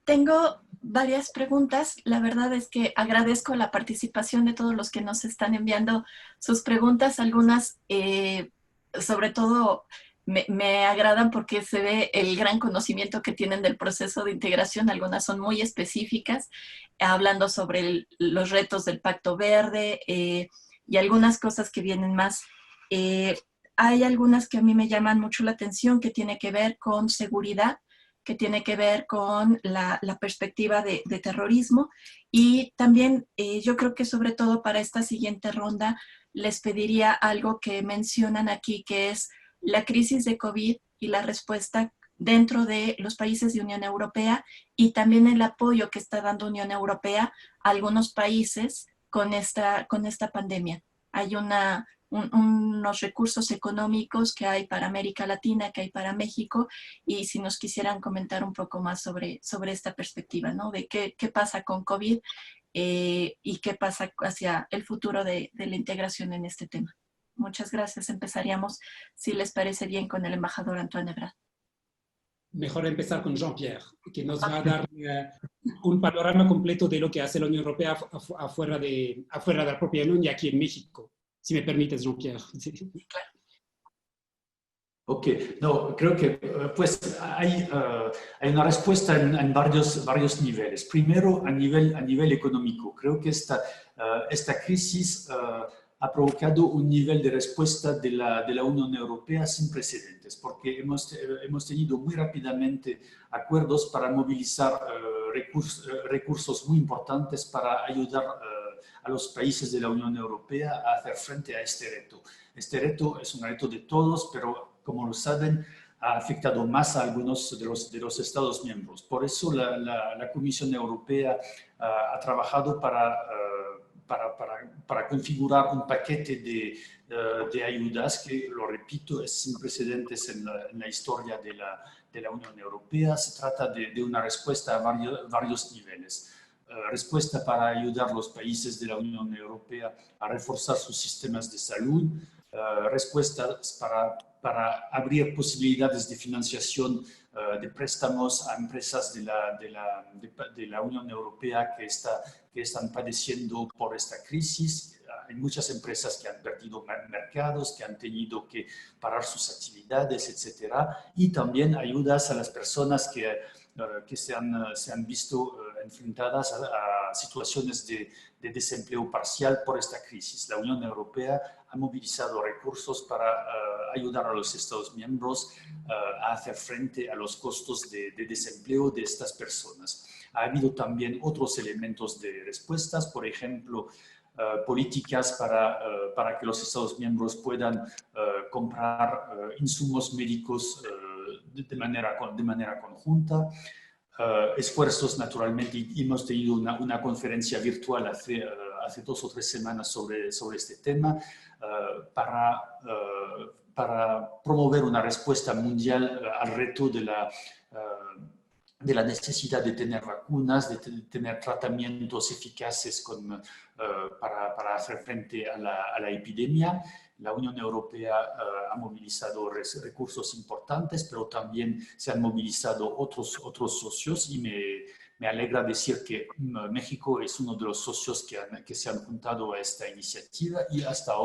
Tengo varias preguntas. La verdad es que agradezco la participación de todos los que nos están enviando sus preguntas. Algunas, sobre todo, me agradan porque se ve el gran conocimiento que tienen del proceso de integración. Algunas son muy específicas, hablando sobre los retos del Pacto Verde y algunas cosas que vienen más. Hay algunas que a mí me llaman mucho la atención, que tiene que ver con seguridad, que tiene que ver con la perspectiva de terrorismo. Y también yo creo que sobre todo para esta siguiente ronda les pediría algo que mencionan aquí, que es la crisis de COVID y la respuesta dentro de los países de Unión Europea y también el apoyo que está dando Unión Europea a algunos países con esta pandemia. Hay unos recursos económicos que hay para América Latina, que hay para México, y si nos quisieran comentar un poco más sobre esta perspectiva, ¿no? De qué pasa con COVID y qué pasa hacia el futuro de la integración en este tema. Muchas gracias. Empezaríamos, si les parece bien, con el embajador Antoine Evrard. Mejor empezar con Jean-Pierre, que nos va a dar un panorama completo de lo que hace la Unión Europea afuera de la propia Unión y aquí en México. Si me permites, Jean-Pierre. Ok, no, creo que pues hay una respuesta en varios niveles. Primero, a nivel económico. Creo que esta crisis ha provocado un nivel de respuesta de la Unión Europea sin precedentes, porque hemos tenido muy rápidamente acuerdos para movilizar recursos muy importantes para ayudar a los países de la Unión Europea a hacer frente a este reto. Este reto es un reto de todos, pero como lo saben, ha afectado más a algunos de los Estados miembros. Por eso la Comisión Europea ha trabajado para configurar un paquete de ayudas que, lo repito, es sin precedentes en la historia de la Unión Europea. Se trata de una respuesta a varios niveles. Respuesta para ayudar a los países de la Unión Europea a reforzar sus sistemas de salud, respuestas para abrir posibilidades de financiación de préstamos a empresas de la Unión Europea que están padeciendo por esta crisis. Hay muchas empresas que han perdido mercados, que han tenido que parar sus actividades, etc. Y también ayudas a las personas que se han visto enfrentadas a situaciones de desempleo parcial por esta crisis. La Unión Europea ha movilizado recursos para ayudar a los Estados miembros a hacer frente a los costos de desempleo de estas personas. Ha habido también otros elementos de respuestas, por ejemplo, políticas para que los Estados miembros puedan comprar insumos médicos de manera conjunta. Esfuerzos, naturalmente, hemos tenido una conferencia virtual hace 2 o 3 semanas sobre este tema para promover una respuesta mundial al reto de la necesidad de tener vacunas, de tener tratamientos eficaces para hacer frente a la epidemia. La Unión Europea ha movilizado recursos importantes, pero también se han movilizado otros socios y me alegra decir que México es uno de los socios que se han juntado a esta iniciativa y hasta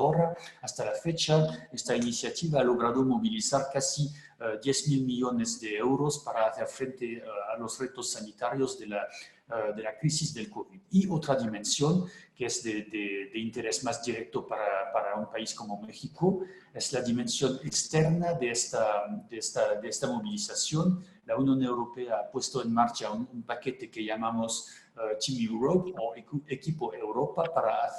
la fecha, esta iniciativa ha logrado movilizar casi 10.000 millones de euros para hacer frente a los retos sanitarios de la crisis del COVID. Y otra dimensión que es de interés más directo para un país como México es la dimensión externa de esta movilización. La Unión Europea ha puesto en marcha un paquete que llamamos Team Europe o Equipo Europa para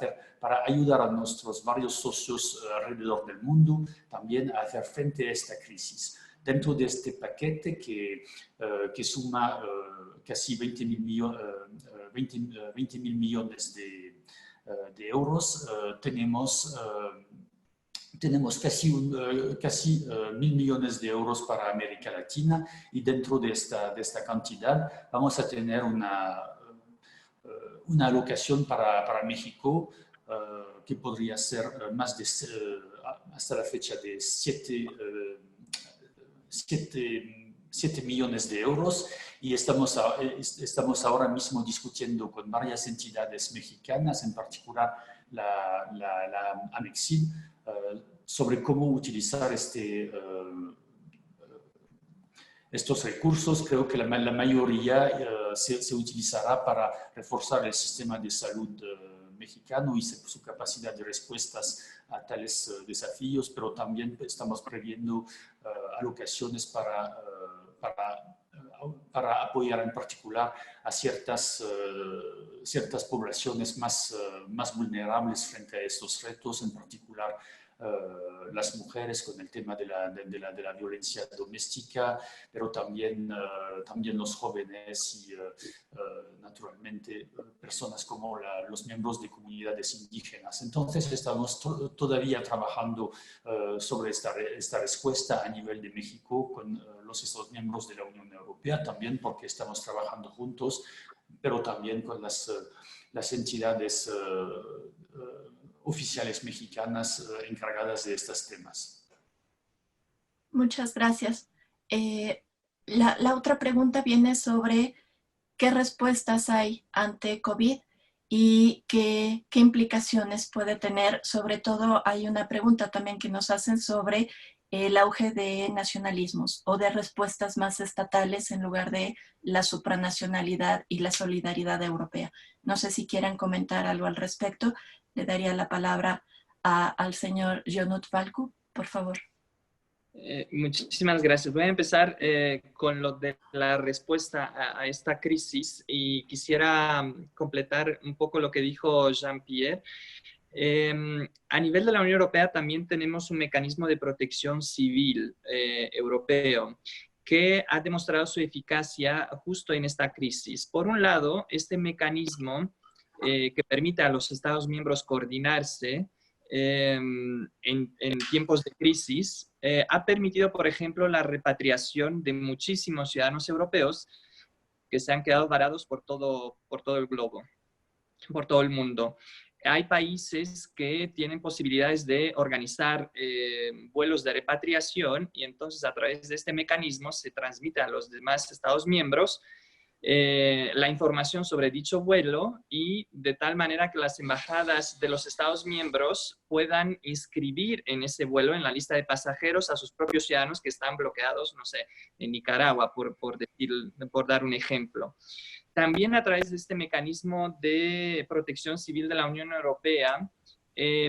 ayudar a nuestros varios socios alrededor del mundo también a hacer frente a esta crisis. Dentro de este paquete que suma casi 20.000 millones de euros, tenemos casi 1.000 millones de euros para América Latina y dentro de esta cantidad vamos a tener una alocación para México que podría ser hasta la fecha de 7 millones de euros y estamos ahora mismo discutiendo con varias entidades mexicanas, en particular la Amexid, sobre cómo utilizar estos recursos. Creo que la mayoría se utilizará para reforzar el sistema de salud mexicano y su capacidad de respuestas a tales desafíos, pero también estamos previendo alocaciones para apoyar en particular a ciertas poblaciones más vulnerables frente a estos retos, en particular las mujeres con el tema de la violencia doméstica, pero también los jóvenes y naturalmente personas como los miembros de comunidades indígenas. Entonces estamos todavía trabajando sobre esta respuesta a nivel de México con los Estados miembros de la Unión Europea, también porque estamos trabajando juntos, pero también con las entidades oficiales mexicanas encargadas de estos temas. Muchas gracias. La otra pregunta viene sobre qué respuestas hay ante COVID y qué implicaciones puede tener. Sobre todo hay una pregunta también que nos hacen sobre el auge de nacionalismos o de respuestas más estatales en lugar de la supranacionalidad y la solidaridad europea. No sé si quieran comentar algo al respecto. Le daría la palabra al señor Jonut Valku, por favor. Muchísimas gracias. Voy a empezar con lo de la respuesta a esta crisis y quisiera completar un poco lo que dijo Jean-Pierre. A nivel de la Unión Europea también tenemos un mecanismo de protección civil europeo que ha demostrado su eficacia justo en esta crisis. Por un lado, este mecanismo que permite a los Estados miembros coordinarse en tiempos de crisis ha permitido, por ejemplo, la repatriación de muchísimos ciudadanos europeos que se han quedado varados por todo el globo, por todo el mundo. Hay países que tienen posibilidades de organizar vuelos de repatriación y entonces a través de este mecanismo se transmite a los demás Estados miembros la información sobre dicho vuelo y de tal manera que las embajadas de los Estados miembros puedan inscribir en ese vuelo, en la lista de pasajeros, a sus propios ciudadanos que están bloqueados, no sé, en Nicaragua, por dar un ejemplo. También a través de este mecanismo de protección civil de la Unión Europea,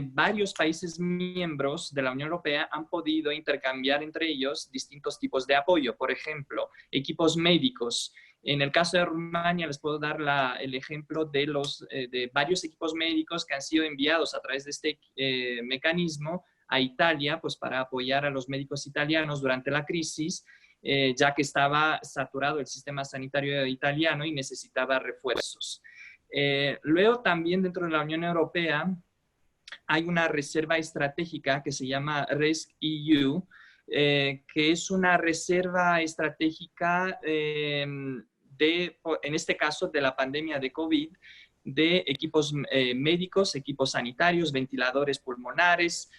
varios países miembros de la Unión Europea han podido intercambiar entre ellos distintos tipos de apoyo. Por ejemplo, equipos médicos. En el caso de Rumania les puedo dar el ejemplo de varios equipos médicos que han sido enviados a través de este mecanismo a Italia, pues para apoyar a los médicos italianos durante la crisis, ya que estaba saturado el sistema sanitario italiano y necesitaba refuerzos. Luego también dentro de la Unión Europea hay una reserva estratégica que se llama RESC-EU, que es una reserva estratégica en este caso de la pandemia de COVID, de equipos médicos, equipos sanitarios, ventiladores pulmonares,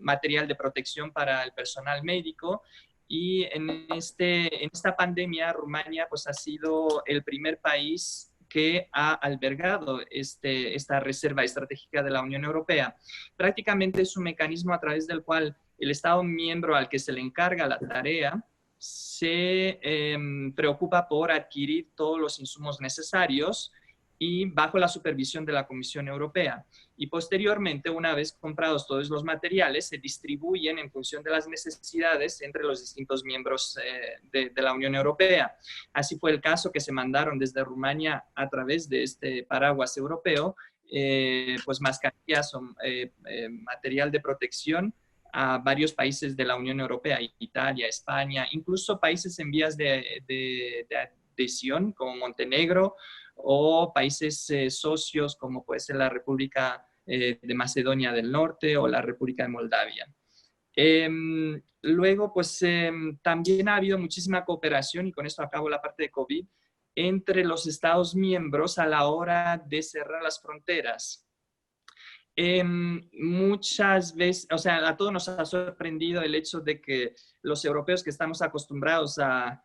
material de protección para el personal médico. Y en esta pandemia, Rumania pues, ha sido el primer país que ha albergado esta reserva estratégica de la Unión Europea. Prácticamente es un mecanismo a través del cual el Estado miembro al que se le encarga la tarea se preocupa por adquirir todos los insumos necesarios y bajo la supervisión de la Comisión Europea. Y posteriormente, una vez comprados todos los materiales, se distribuyen en función de las necesidades entre los distintos miembros de la Unión Europea. Así fue el caso que se mandaron desde Rumania a través de este paraguas europeo, pues mascarillas o material de protección a varios países de la Unión Europea, Italia, España, incluso países en vías de adhesión como Montenegro, o países socios como puede ser la República de Macedonia del Norte o la República de Moldavia. Luego, pues también ha habido muchísima cooperación, y con esto acabo la parte de COVID, entre los Estados miembros a la hora de cerrar las fronteras. Muchas veces, o sea, a todos nos ha sorprendido el hecho de que los europeos que estamos acostumbrados a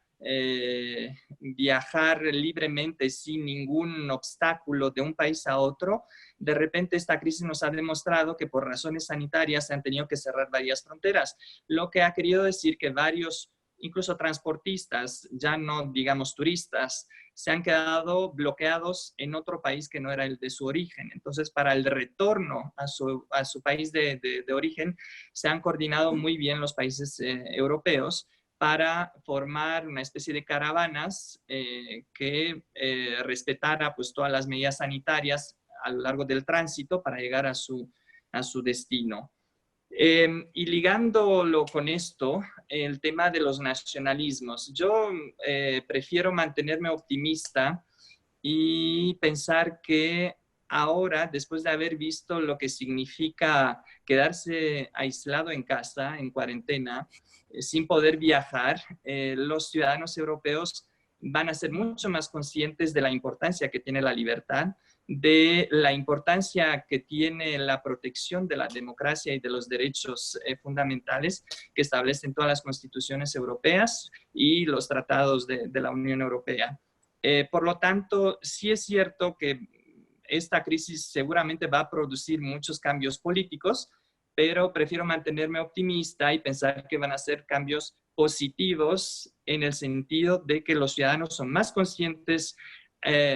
viajar libremente sin ningún obstáculo de un país a otro, de repente esta crisis nos ha demostrado que por razones sanitarias se han tenido que cerrar varias fronteras, lo que ha querido decir que varios, incluso transportistas, ya no digamos turistas, se han quedado bloqueados en otro país que no era el de su origen. Entonces, para el retorno a su país de origen, se han coordinado muy bien los países europeos para formar una especie de caravanas que respetara pues, todas las medidas sanitarias a lo largo del tránsito para llegar a su destino. Y ligándolo con esto, el tema de los nacionalismos. Yo prefiero mantenerme optimista y pensar que ahora, después de haber visto lo que significa quedarse aislado en casa, en cuarentena, sin poder viajar, los ciudadanos europeos van a ser mucho más conscientes de la importancia que tiene la libertad, de la importancia que tiene la protección de la democracia y de los derechos fundamentales que establecen todas las constituciones europeas y los tratados de la Unión Europea. Por lo tanto, sí es cierto que esta crisis seguramente va a producir muchos cambios políticos, pero prefiero mantenerme optimista y pensar que van a ser cambios positivos en el sentido de que los ciudadanos son más conscientes,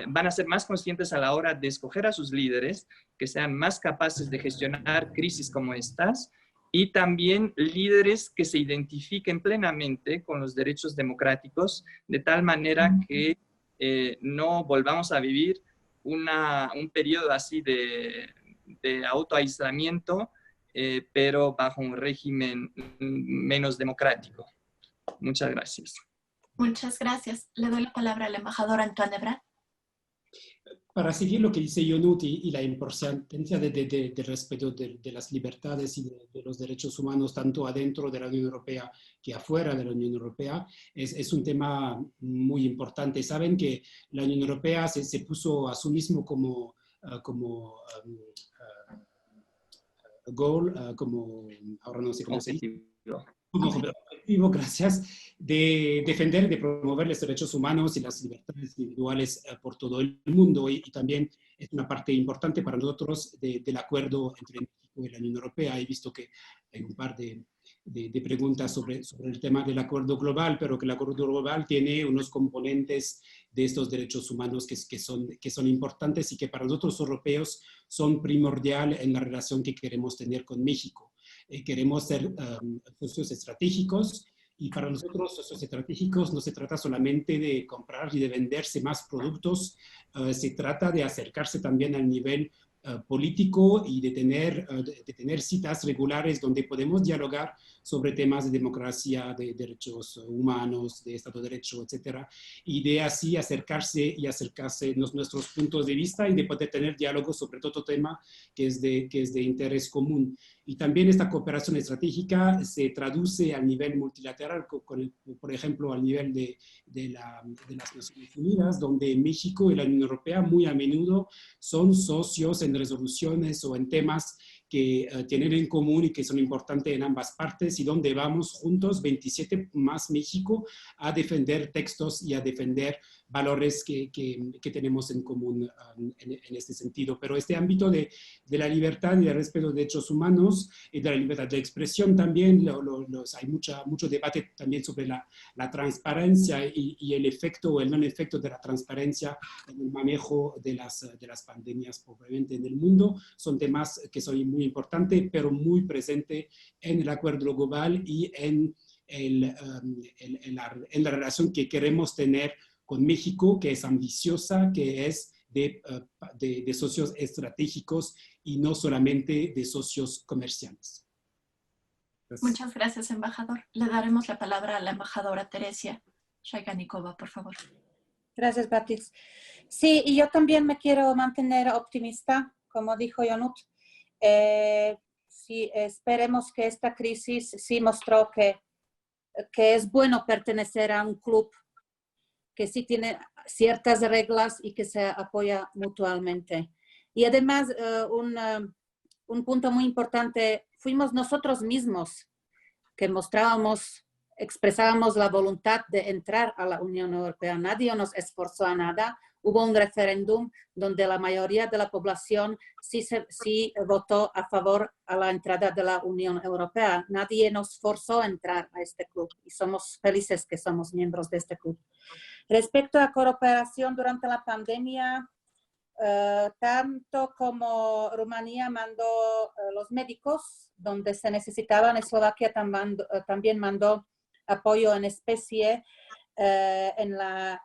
van a ser más conscientes a la hora de escoger a sus líderes, que sean más capaces de gestionar crisis como estas, y también líderes que se identifiquen plenamente con los derechos democráticos, de tal manera que no volvamos a vivir un periodo así de autoaislamiento, pero bajo un régimen menos democrático. Muchas gracias. Muchas gracias. Le doy la palabra al embajador Antoine Debrat. Para seguir lo que dice Yonut y la importancia del respeto de las libertades y de los derechos humanos, tanto adentro de la Unión Europea que afuera de la Unión Europea, es un tema muy importante. Saben que la Unión Europea se puso a sí mismo como goal, ahora no sé cómo se dice, como objetivo, gracias, de defender, de promover los derechos humanos y las libertades individuales por todo el mundo. Y también es una parte importante para nosotros del acuerdo entre México y la Unión Europea. He visto que hay un par de preguntas sobre el tema del acuerdo global, pero que el acuerdo global tiene unos componentes de estos derechos humanos que son importantes y que para nosotros europeos son primordiales en la relación que queremos tener con México. Queremos ser socios estratégicos y para nosotros socios estratégicos no se trata solamente de comprar y de venderse más productos, se trata de acercarse también al nivel político y de tener citas regulares donde podemos dialogar sobre temas de democracia, de derechos humanos, de Estado de Derecho, etcétera, y de así acercarse nuestros puntos de vista y de poder tener diálogos sobre todo tema que es de interés común. Y también esta cooperación estratégica se traduce a nivel multilateral, por ejemplo, al nivel de las Naciones Unidas, donde México y la Unión Europea muy a menudo son socios en resoluciones o en temas que tienen en común y que son importantes en ambas partes y donde vamos juntos, 27 más México, a defender textos y a defender valores que tenemos en común en este sentido. Pero este ámbito de la libertad y del respeto de derechos humanos y de la libertad de expresión también, hay mucho debate también sobre la transparencia y el efecto o el no efecto de la transparencia en el manejo de las pandemias probablemente en el mundo. Son temas que son muy importantes, pero muy presentes en el acuerdo global y en la relación que queremos tener con México, que es ambiciosa, que es de socios estratégicos y no solamente de socios comerciales. Gracias. Muchas gracias, embajador. Le daremos la palabra a la embajadora Teresia Shaiganikova, por favor. Gracias, Beatriz. Sí, y yo también me quiero mantener optimista, como dijo Yonut. Sí, esperemos que esta crisis sí mostró que es bueno pertenecer a un club que sí tiene ciertas reglas y que se apoya mutuamente. Y además, un punto muy importante, fuimos nosotros mismos que expresábamos la voluntad de entrar a la Unión Europea. Nadie nos esforzó a nada. Hubo un referéndum donde la mayoría de la población sí votó a favor a la entrada de la Unión Europea. Nadie nos forzó a entrar a este club y somos felices que somos miembros de este club. Respecto a cooperación durante la pandemia, tanto como Rumanía mandó los médicos donde se necesitaban, Eslovaquia también mandó apoyo en especie en la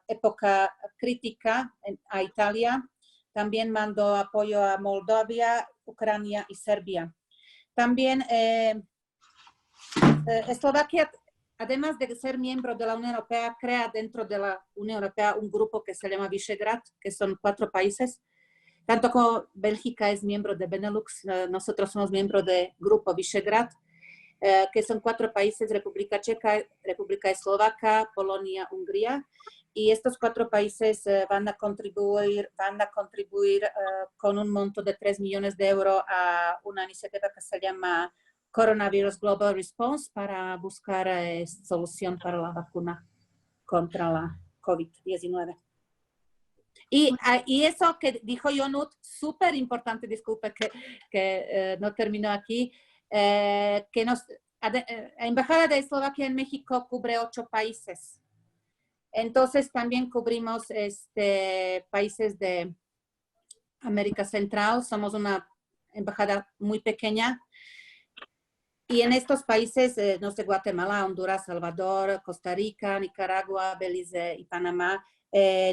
época crítica a Italia. También mandó apoyo a Moldavia, Ucrania y Serbia. También Eslovaquia, además de ser miembro de la Unión Europea, crea dentro de la Unión Europea un grupo que se llama Visegrad, que son 4 países. Tanto como Bélgica es miembro de Benelux, nosotros somos miembros del grupo Visegrad, que son 4 países: República Checa, República Eslovaca, Polonia, Hungría. Y estos 4 países van a contribuir con un monto de 3 millones de euros a una iniciativa que se llama Coronavirus Global Response para buscar solución para la vacuna contra la COVID-19. Y eso que dijo Yonut, súper importante, disculpe que no terminó aquí, que la Embajada de Eslovaquia en México cubre 8 países. Entonces también cubrimos países de América Central. Somos una embajada muy pequeña. Y en estos países, no sé, Guatemala, Honduras, Salvador, Costa Rica, Nicaragua, Belice y Panamá,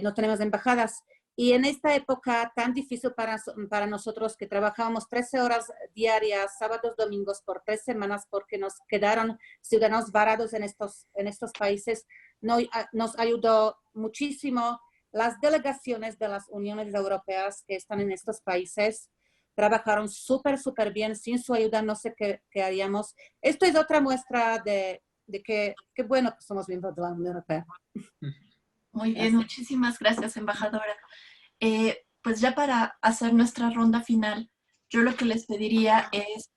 no tenemos embajadas. Y en esta época tan difícil para nosotros, que trabajábamos 13 horas diarias, sábados, domingos, por 3 semanas, porque nos quedaron ciudadanos varados en estos países, nos ayudó muchísimo las delegaciones de las uniones europeas que están en estos países trabajaron súper bien. Sin su ayuda no sé qué haríamos. Esto es otra muestra de que bueno que somos miembros de la Unión Europea. Muy bien, muchísimas gracias, embajadora. Pues ya para hacer nuestra ronda final, yo lo que les pediría es,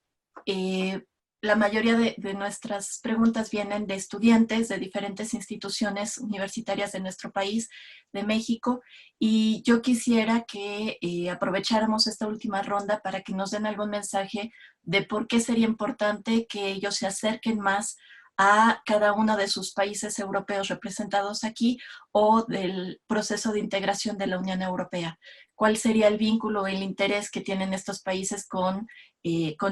la mayoría de nuestras preguntas vienen de estudiantes de diferentes instituciones universitarias de nuestro país, de México, y yo quisiera que aprovecháramos esta última ronda para que nos den algún mensaje de por qué sería importante que ellos se acerquen más a cada uno de sus países europeos representados aquí o del proceso de integración de la Unión Europea. ¿Cuál sería el vínculo, el interés que tienen estos países con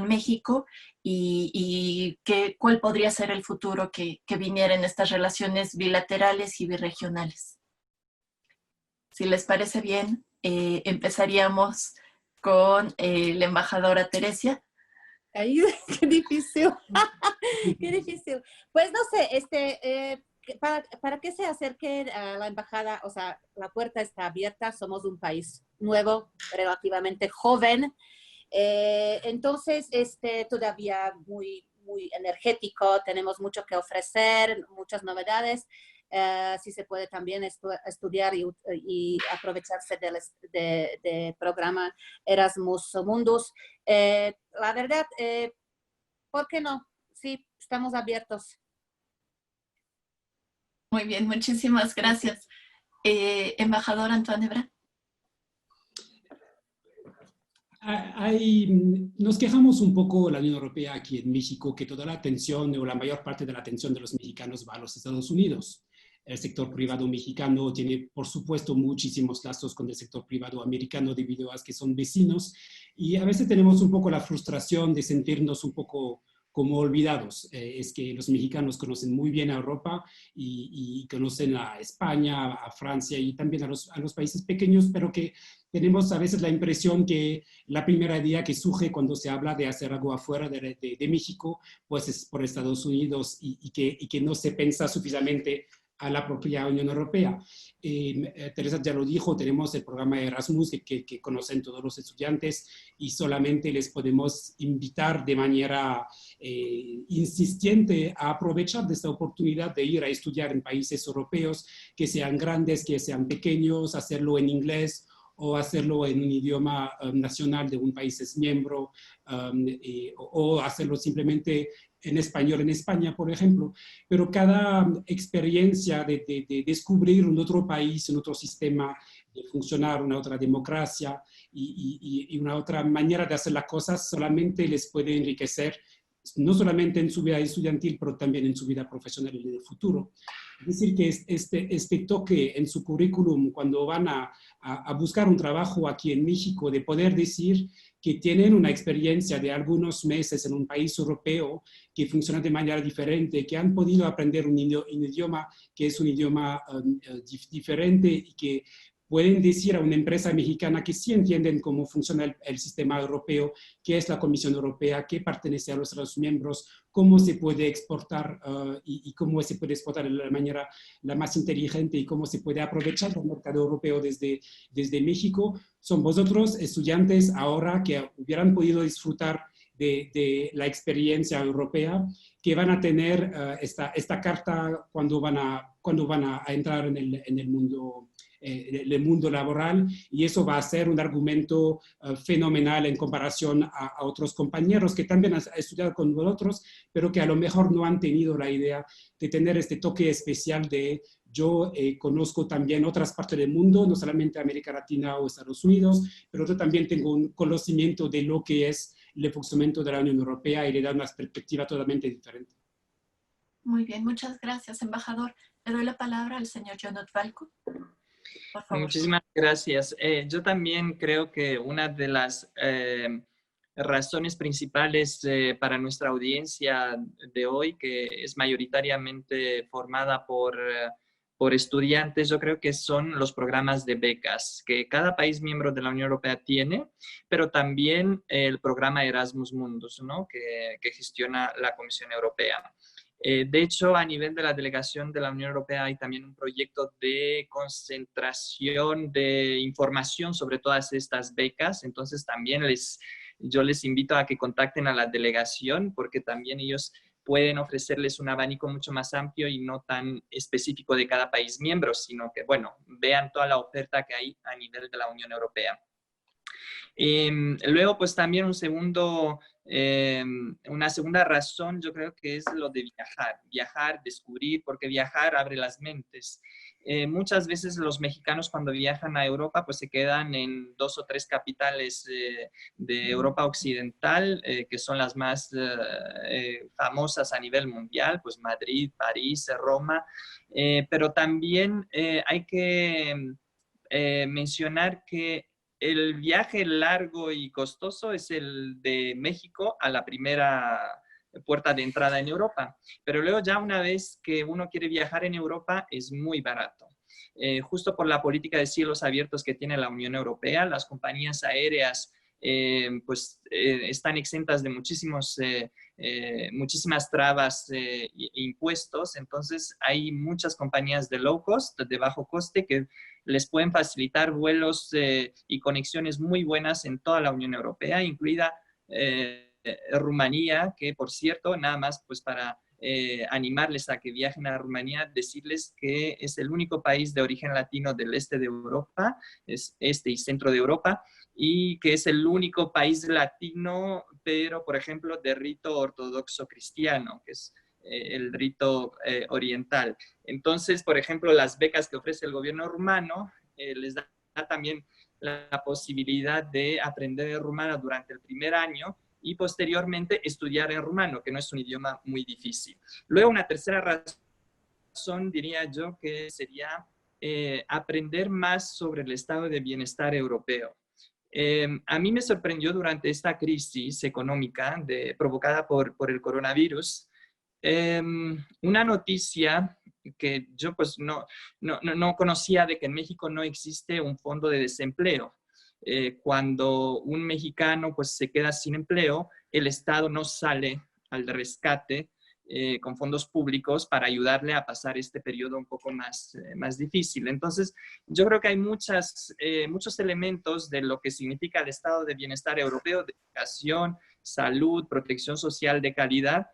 México y cuál podría ser el futuro que viniera en estas relaciones bilaterales y birregionales? Si les parece bien, empezaríamos con la embajadora Teresia. Ay, qué difícil. Qué difícil. Pues no sé, para que se acerque a la embajada, o sea, la puerta está abierta, somos un país nuevo, relativamente joven, entonces todavía muy energético, tenemos mucho que ofrecer, muchas novedades. Si se puede también estudiar y aprovecharse del programa Erasmus Mundus. La verdad, ¿por qué no? Sí, estamos abiertos. Muy bien, muchísimas gracias. Embajador Antoine Hebrard. Nos quejamos un poco la Unión Europea aquí en México que toda la atención o la mayor parte de la atención de los mexicanos va a los Estados Unidos. El sector privado mexicano tiene, por supuesto, muchísimos lazos con el sector privado americano debido a que son vecinos y a veces tenemos un poco la frustración de sentirnos un poco como olvidados. Es que los mexicanos conocen muy bien a Europa y conocen a España, a Francia y también a los países pequeños, pero que tenemos a veces la impresión que la primera idea que surge cuando se habla de hacer algo afuera de México, pues es por Estados Unidos y que no se piensa suficientemente a la propia Unión Europea. Teresa ya lo dijo, tenemos el programa Erasmus que conocen todos los estudiantes y solamente les podemos invitar de manera insistente a aprovechar de esta oportunidad de ir a estudiar en países europeos, que sean grandes, que sean pequeños, hacerlo en inglés o hacerlo en un idioma nacional de un país miembro, o hacerlo simplemente en español en España, por ejemplo. Pero cada experiencia de descubrir un otro país, un otro sistema de funcionar, una otra democracia y una otra manera de hacer las cosas solamente les puede enriquecer, no solamente en su vida estudiantil, pero también en su vida profesional en el futuro. Es decir, que este toque en su currículum cuando van a buscar un trabajo aquí en México, de poder decir que tienen una experiencia de algunos meses en un país europeo que funciona de manera diferente, que han podido aprender un idioma que es un idioma diferente y que pueden decir a una empresa mexicana que sí entienden cómo funciona el sistema europeo, qué es la Comisión Europea, qué pertenece a los Estados miembros, cómo se puede exportar y cómo se puede exportar de la manera la más inteligente y cómo se puede aprovechar el mercado europeo desde México. Son vosotros, estudiantes, ahora que hubieran podido disfrutar de la experiencia europea, que van a tener esta carta cuando van a entrar en el mundo laboral, y eso va a ser un argumento fenomenal en comparación a otros compañeros que también han estudiado con vosotros, pero que a lo mejor no han tenido la idea de tener este toque especial de yo conozco también otras partes del mundo, no solamente América Latina o Estados Unidos, pero yo también tengo un conocimiento de lo que es el funcionamiento de la Unión Europea y le da una perspectiva totalmente diferente. Muy bien, muchas gracias, embajador. Le doy la palabra al señor Jonat Valco. Por favor. Muchísimas gracias. Yo también creo que una de las razones principales para nuestra audiencia de hoy, que es mayoritariamente formada por estudiantes, yo creo que son los programas de becas que cada país miembro de la Unión Europea tiene, pero también el programa Erasmus Mundus, ¿no? que gestiona la Comisión Europea. De hecho, a nivel de la delegación de la Unión Europea hay también un proyecto de concentración de información sobre todas estas becas. Entonces también yo les invito a que contacten a la delegación porque también ellos pueden ofrecerles un abanico mucho más amplio y no tan específico de cada país miembro, sino que, bueno, vean toda la oferta que hay a nivel de la Unión Europea. Luego, pues también una segunda razón yo creo que es lo de viajar, descubrir, porque viajar abre las mentes. Muchas veces los mexicanos cuando viajan a Europa pues se quedan en 2 o 3 capitales de Europa Occidental, que son las más famosas a nivel mundial, pues Madrid, París, Roma, pero también hay que mencionar que el viaje largo y costoso es el de México a la primera puerta de entrada en Europa. Pero luego ya una vez que uno quiere viajar en Europa es muy barato. Justo por la política de cielos abiertos que tiene la Unión Europea, las compañías aéreas están exentas de muchísimas trabas e impuestos. Entonces hay muchas compañías de low cost, de bajo coste, que les pueden facilitar vuelos y conexiones muy buenas en toda la Unión Europea, incluida Rumanía, que por cierto, nada más pues para animarles a que viajen a Rumanía, decirles que es el único país de origen latino del este de Europa, es este y centro de Europa, y que es el único país latino, pero por ejemplo de rito ortodoxo cristiano, que es el rito oriental. Entonces, por ejemplo, las becas que ofrece el gobierno rumano les da también la posibilidad de aprender rumano durante el primer año y posteriormente estudiar en rumano, que no es un idioma muy difícil. Luego, una tercera razón, diría yo, que sería aprender más sobre el estado de bienestar europeo. A mí me sorprendió durante esta crisis económica provocada por el coronavirus, una noticia que yo pues no conocía, de que en México no existe un fondo de desempleo. Cuando un mexicano pues se queda sin empleo, el Estado no sale al rescate con fondos públicos para ayudarle a pasar este periodo un poco más difícil. Entonces, yo creo que hay muchos elementos de lo que significa el estado de bienestar europeo, de educación, salud, protección social de calidad,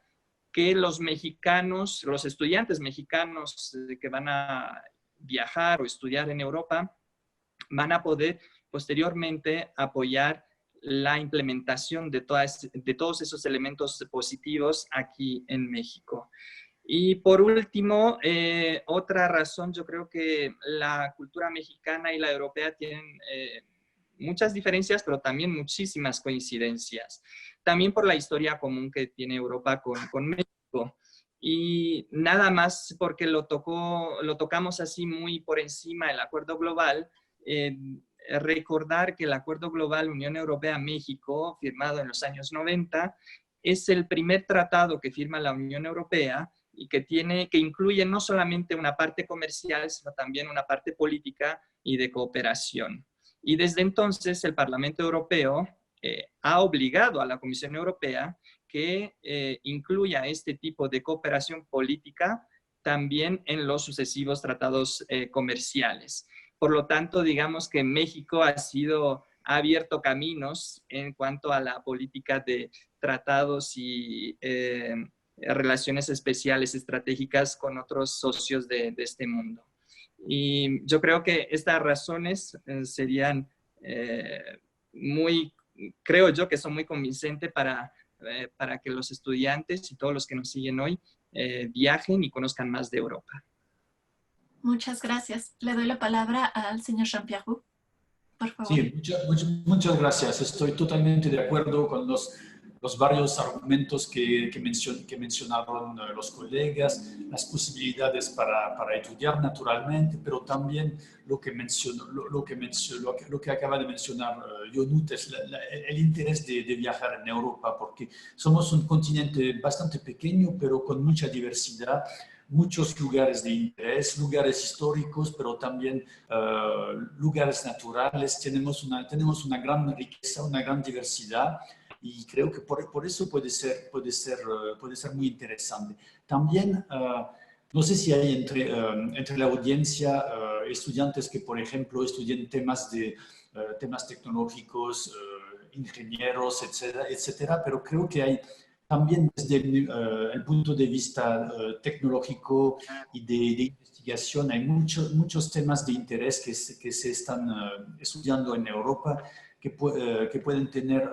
que los mexicanos, los estudiantes mexicanos que van a viajar o estudiar en Europa, van a poder posteriormente apoyar la implementación de todos esos elementos positivos aquí en México. Y por último, otra razón, yo creo que la cultura mexicana y la europea tienen muchas diferencias, pero también muchísimas coincidencias. También por la historia común que tiene Europa con México. Y nada más porque lo tocamos así muy por encima el acuerdo global, recordar que el acuerdo global Unión Europea-México, firmado en los años 90, es el primer tratado que firma la Unión Europea y que incluye no solamente una parte comercial, sino también una parte política y de cooperación. Y desde entonces el Parlamento Europeo ha obligado a la Comisión Europea que incluya este tipo de cooperación política también en los sucesivos tratados comerciales. Por lo tanto, digamos que México ha abierto caminos en cuanto a la política de tratados y relaciones especiales estratégicas con otros socios de este mundo. Y yo creo que estas razones serían creo yo que son muy convincentes para que los estudiantes y todos los que nos siguen hoy viajen y conozcan más de Europa. Muchas gracias. Le doy la palabra al señor Jean-Pierre Roux, por favor. Sí, muchas gracias. Estoy totalmente de acuerdo con los varios argumentos que mencionaron los colegas, las posibilidades para estudiar naturalmente, pero también lo que acaba de mencionar Yonut, es el interés de viajar en Europa, porque somos un continente bastante pequeño, pero con mucha diversidad, muchos lugares de interés, lugares históricos, pero también lugares naturales. Tenemos una gran riqueza, una gran diversidad. y creo que por eso puede ser muy interesante. También, no sé si hay entre la audiencia estudiantes que, por ejemplo, estudien temas tecnológicos, ingenieros, etcétera, pero creo que hay también desde el punto de vista tecnológico y de investigación, hay muchos temas de interés que se están estudiando en Europa que pueden tener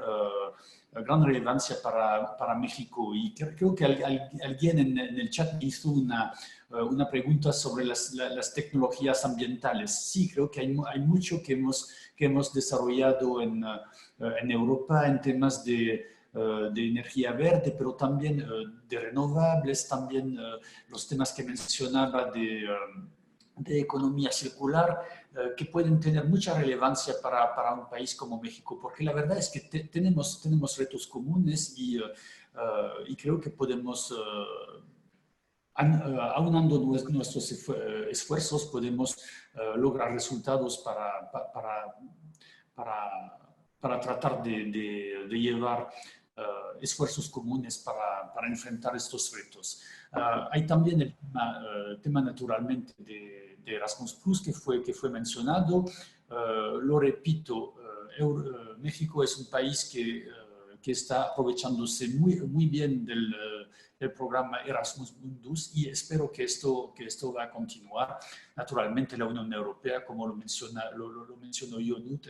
gran relevancia para México. Y creo que alguien en el chat hizo una pregunta sobre las tecnologías ambientales. Sí, creo que hay mucho que hemos desarrollado en Europa en temas de energía verde, pero también de renovables, también los temas que mencionaba de economía circular, que pueden tener mucha relevancia para un país como México, porque la verdad es que tenemos retos comunes y creo que podemos, aunando nuestros esfuerzos, podemos lograr resultados para tratar de llevar esfuerzos comunes para enfrentar estos retos. Hay también el tema naturalmente de Erasmus Plus que fue mencionado. Lo repito, México es un país que está aprovechándose muy bien del programa Erasmus Mundus y espero que esto va a continuar. Naturalmente la Unión Europea, como lo mencionó Yonut,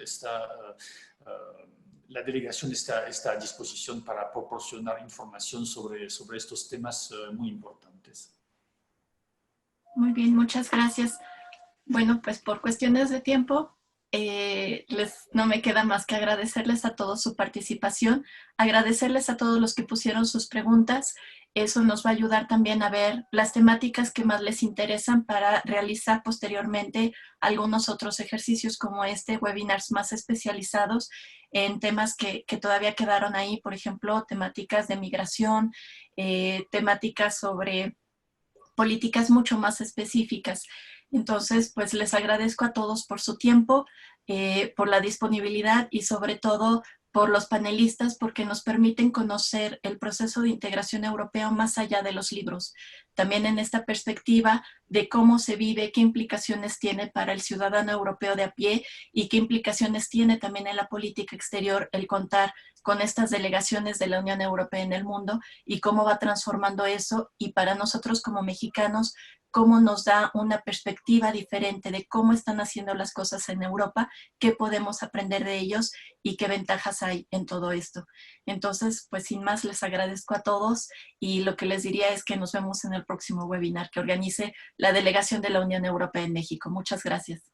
la delegación está a disposición para proporcionar información sobre estos temas muy importantes. Muy bien, muchas gracias. Bueno, pues por cuestiones de tiempo, no me queda más que agradecerles a todos su participación, agradecerles a todos los que pusieron sus preguntas. Eso nos va a ayudar también a ver las temáticas que más les interesan para realizar posteriormente algunos otros ejercicios como este, webinars más especializados en temas que todavía quedaron ahí, por ejemplo, temáticas de migración, temáticas sobre políticas mucho más específicas. Entonces, pues les agradezco a todos por su tiempo, por la disponibilidad y sobre todo por los panelistas porque nos permiten conocer el proceso de integración europeo más allá de los libros. También en esta perspectiva de cómo se vive, qué implicaciones tiene para el ciudadano europeo de a pie y qué implicaciones tiene también en la política exterior el contar con estas delegaciones de la Unión Europea en el mundo y cómo va transformando eso y para nosotros como mexicanos, cómo nos da una perspectiva diferente de cómo están haciendo las cosas en Europa, qué podemos aprender de ellos y qué ventajas hay en todo esto. Entonces, pues sin más, les agradezco a todos y lo que les diría es que nos vemos en el próximo webinar que organice la Delegación de la Unión Europea en México. Muchas gracias.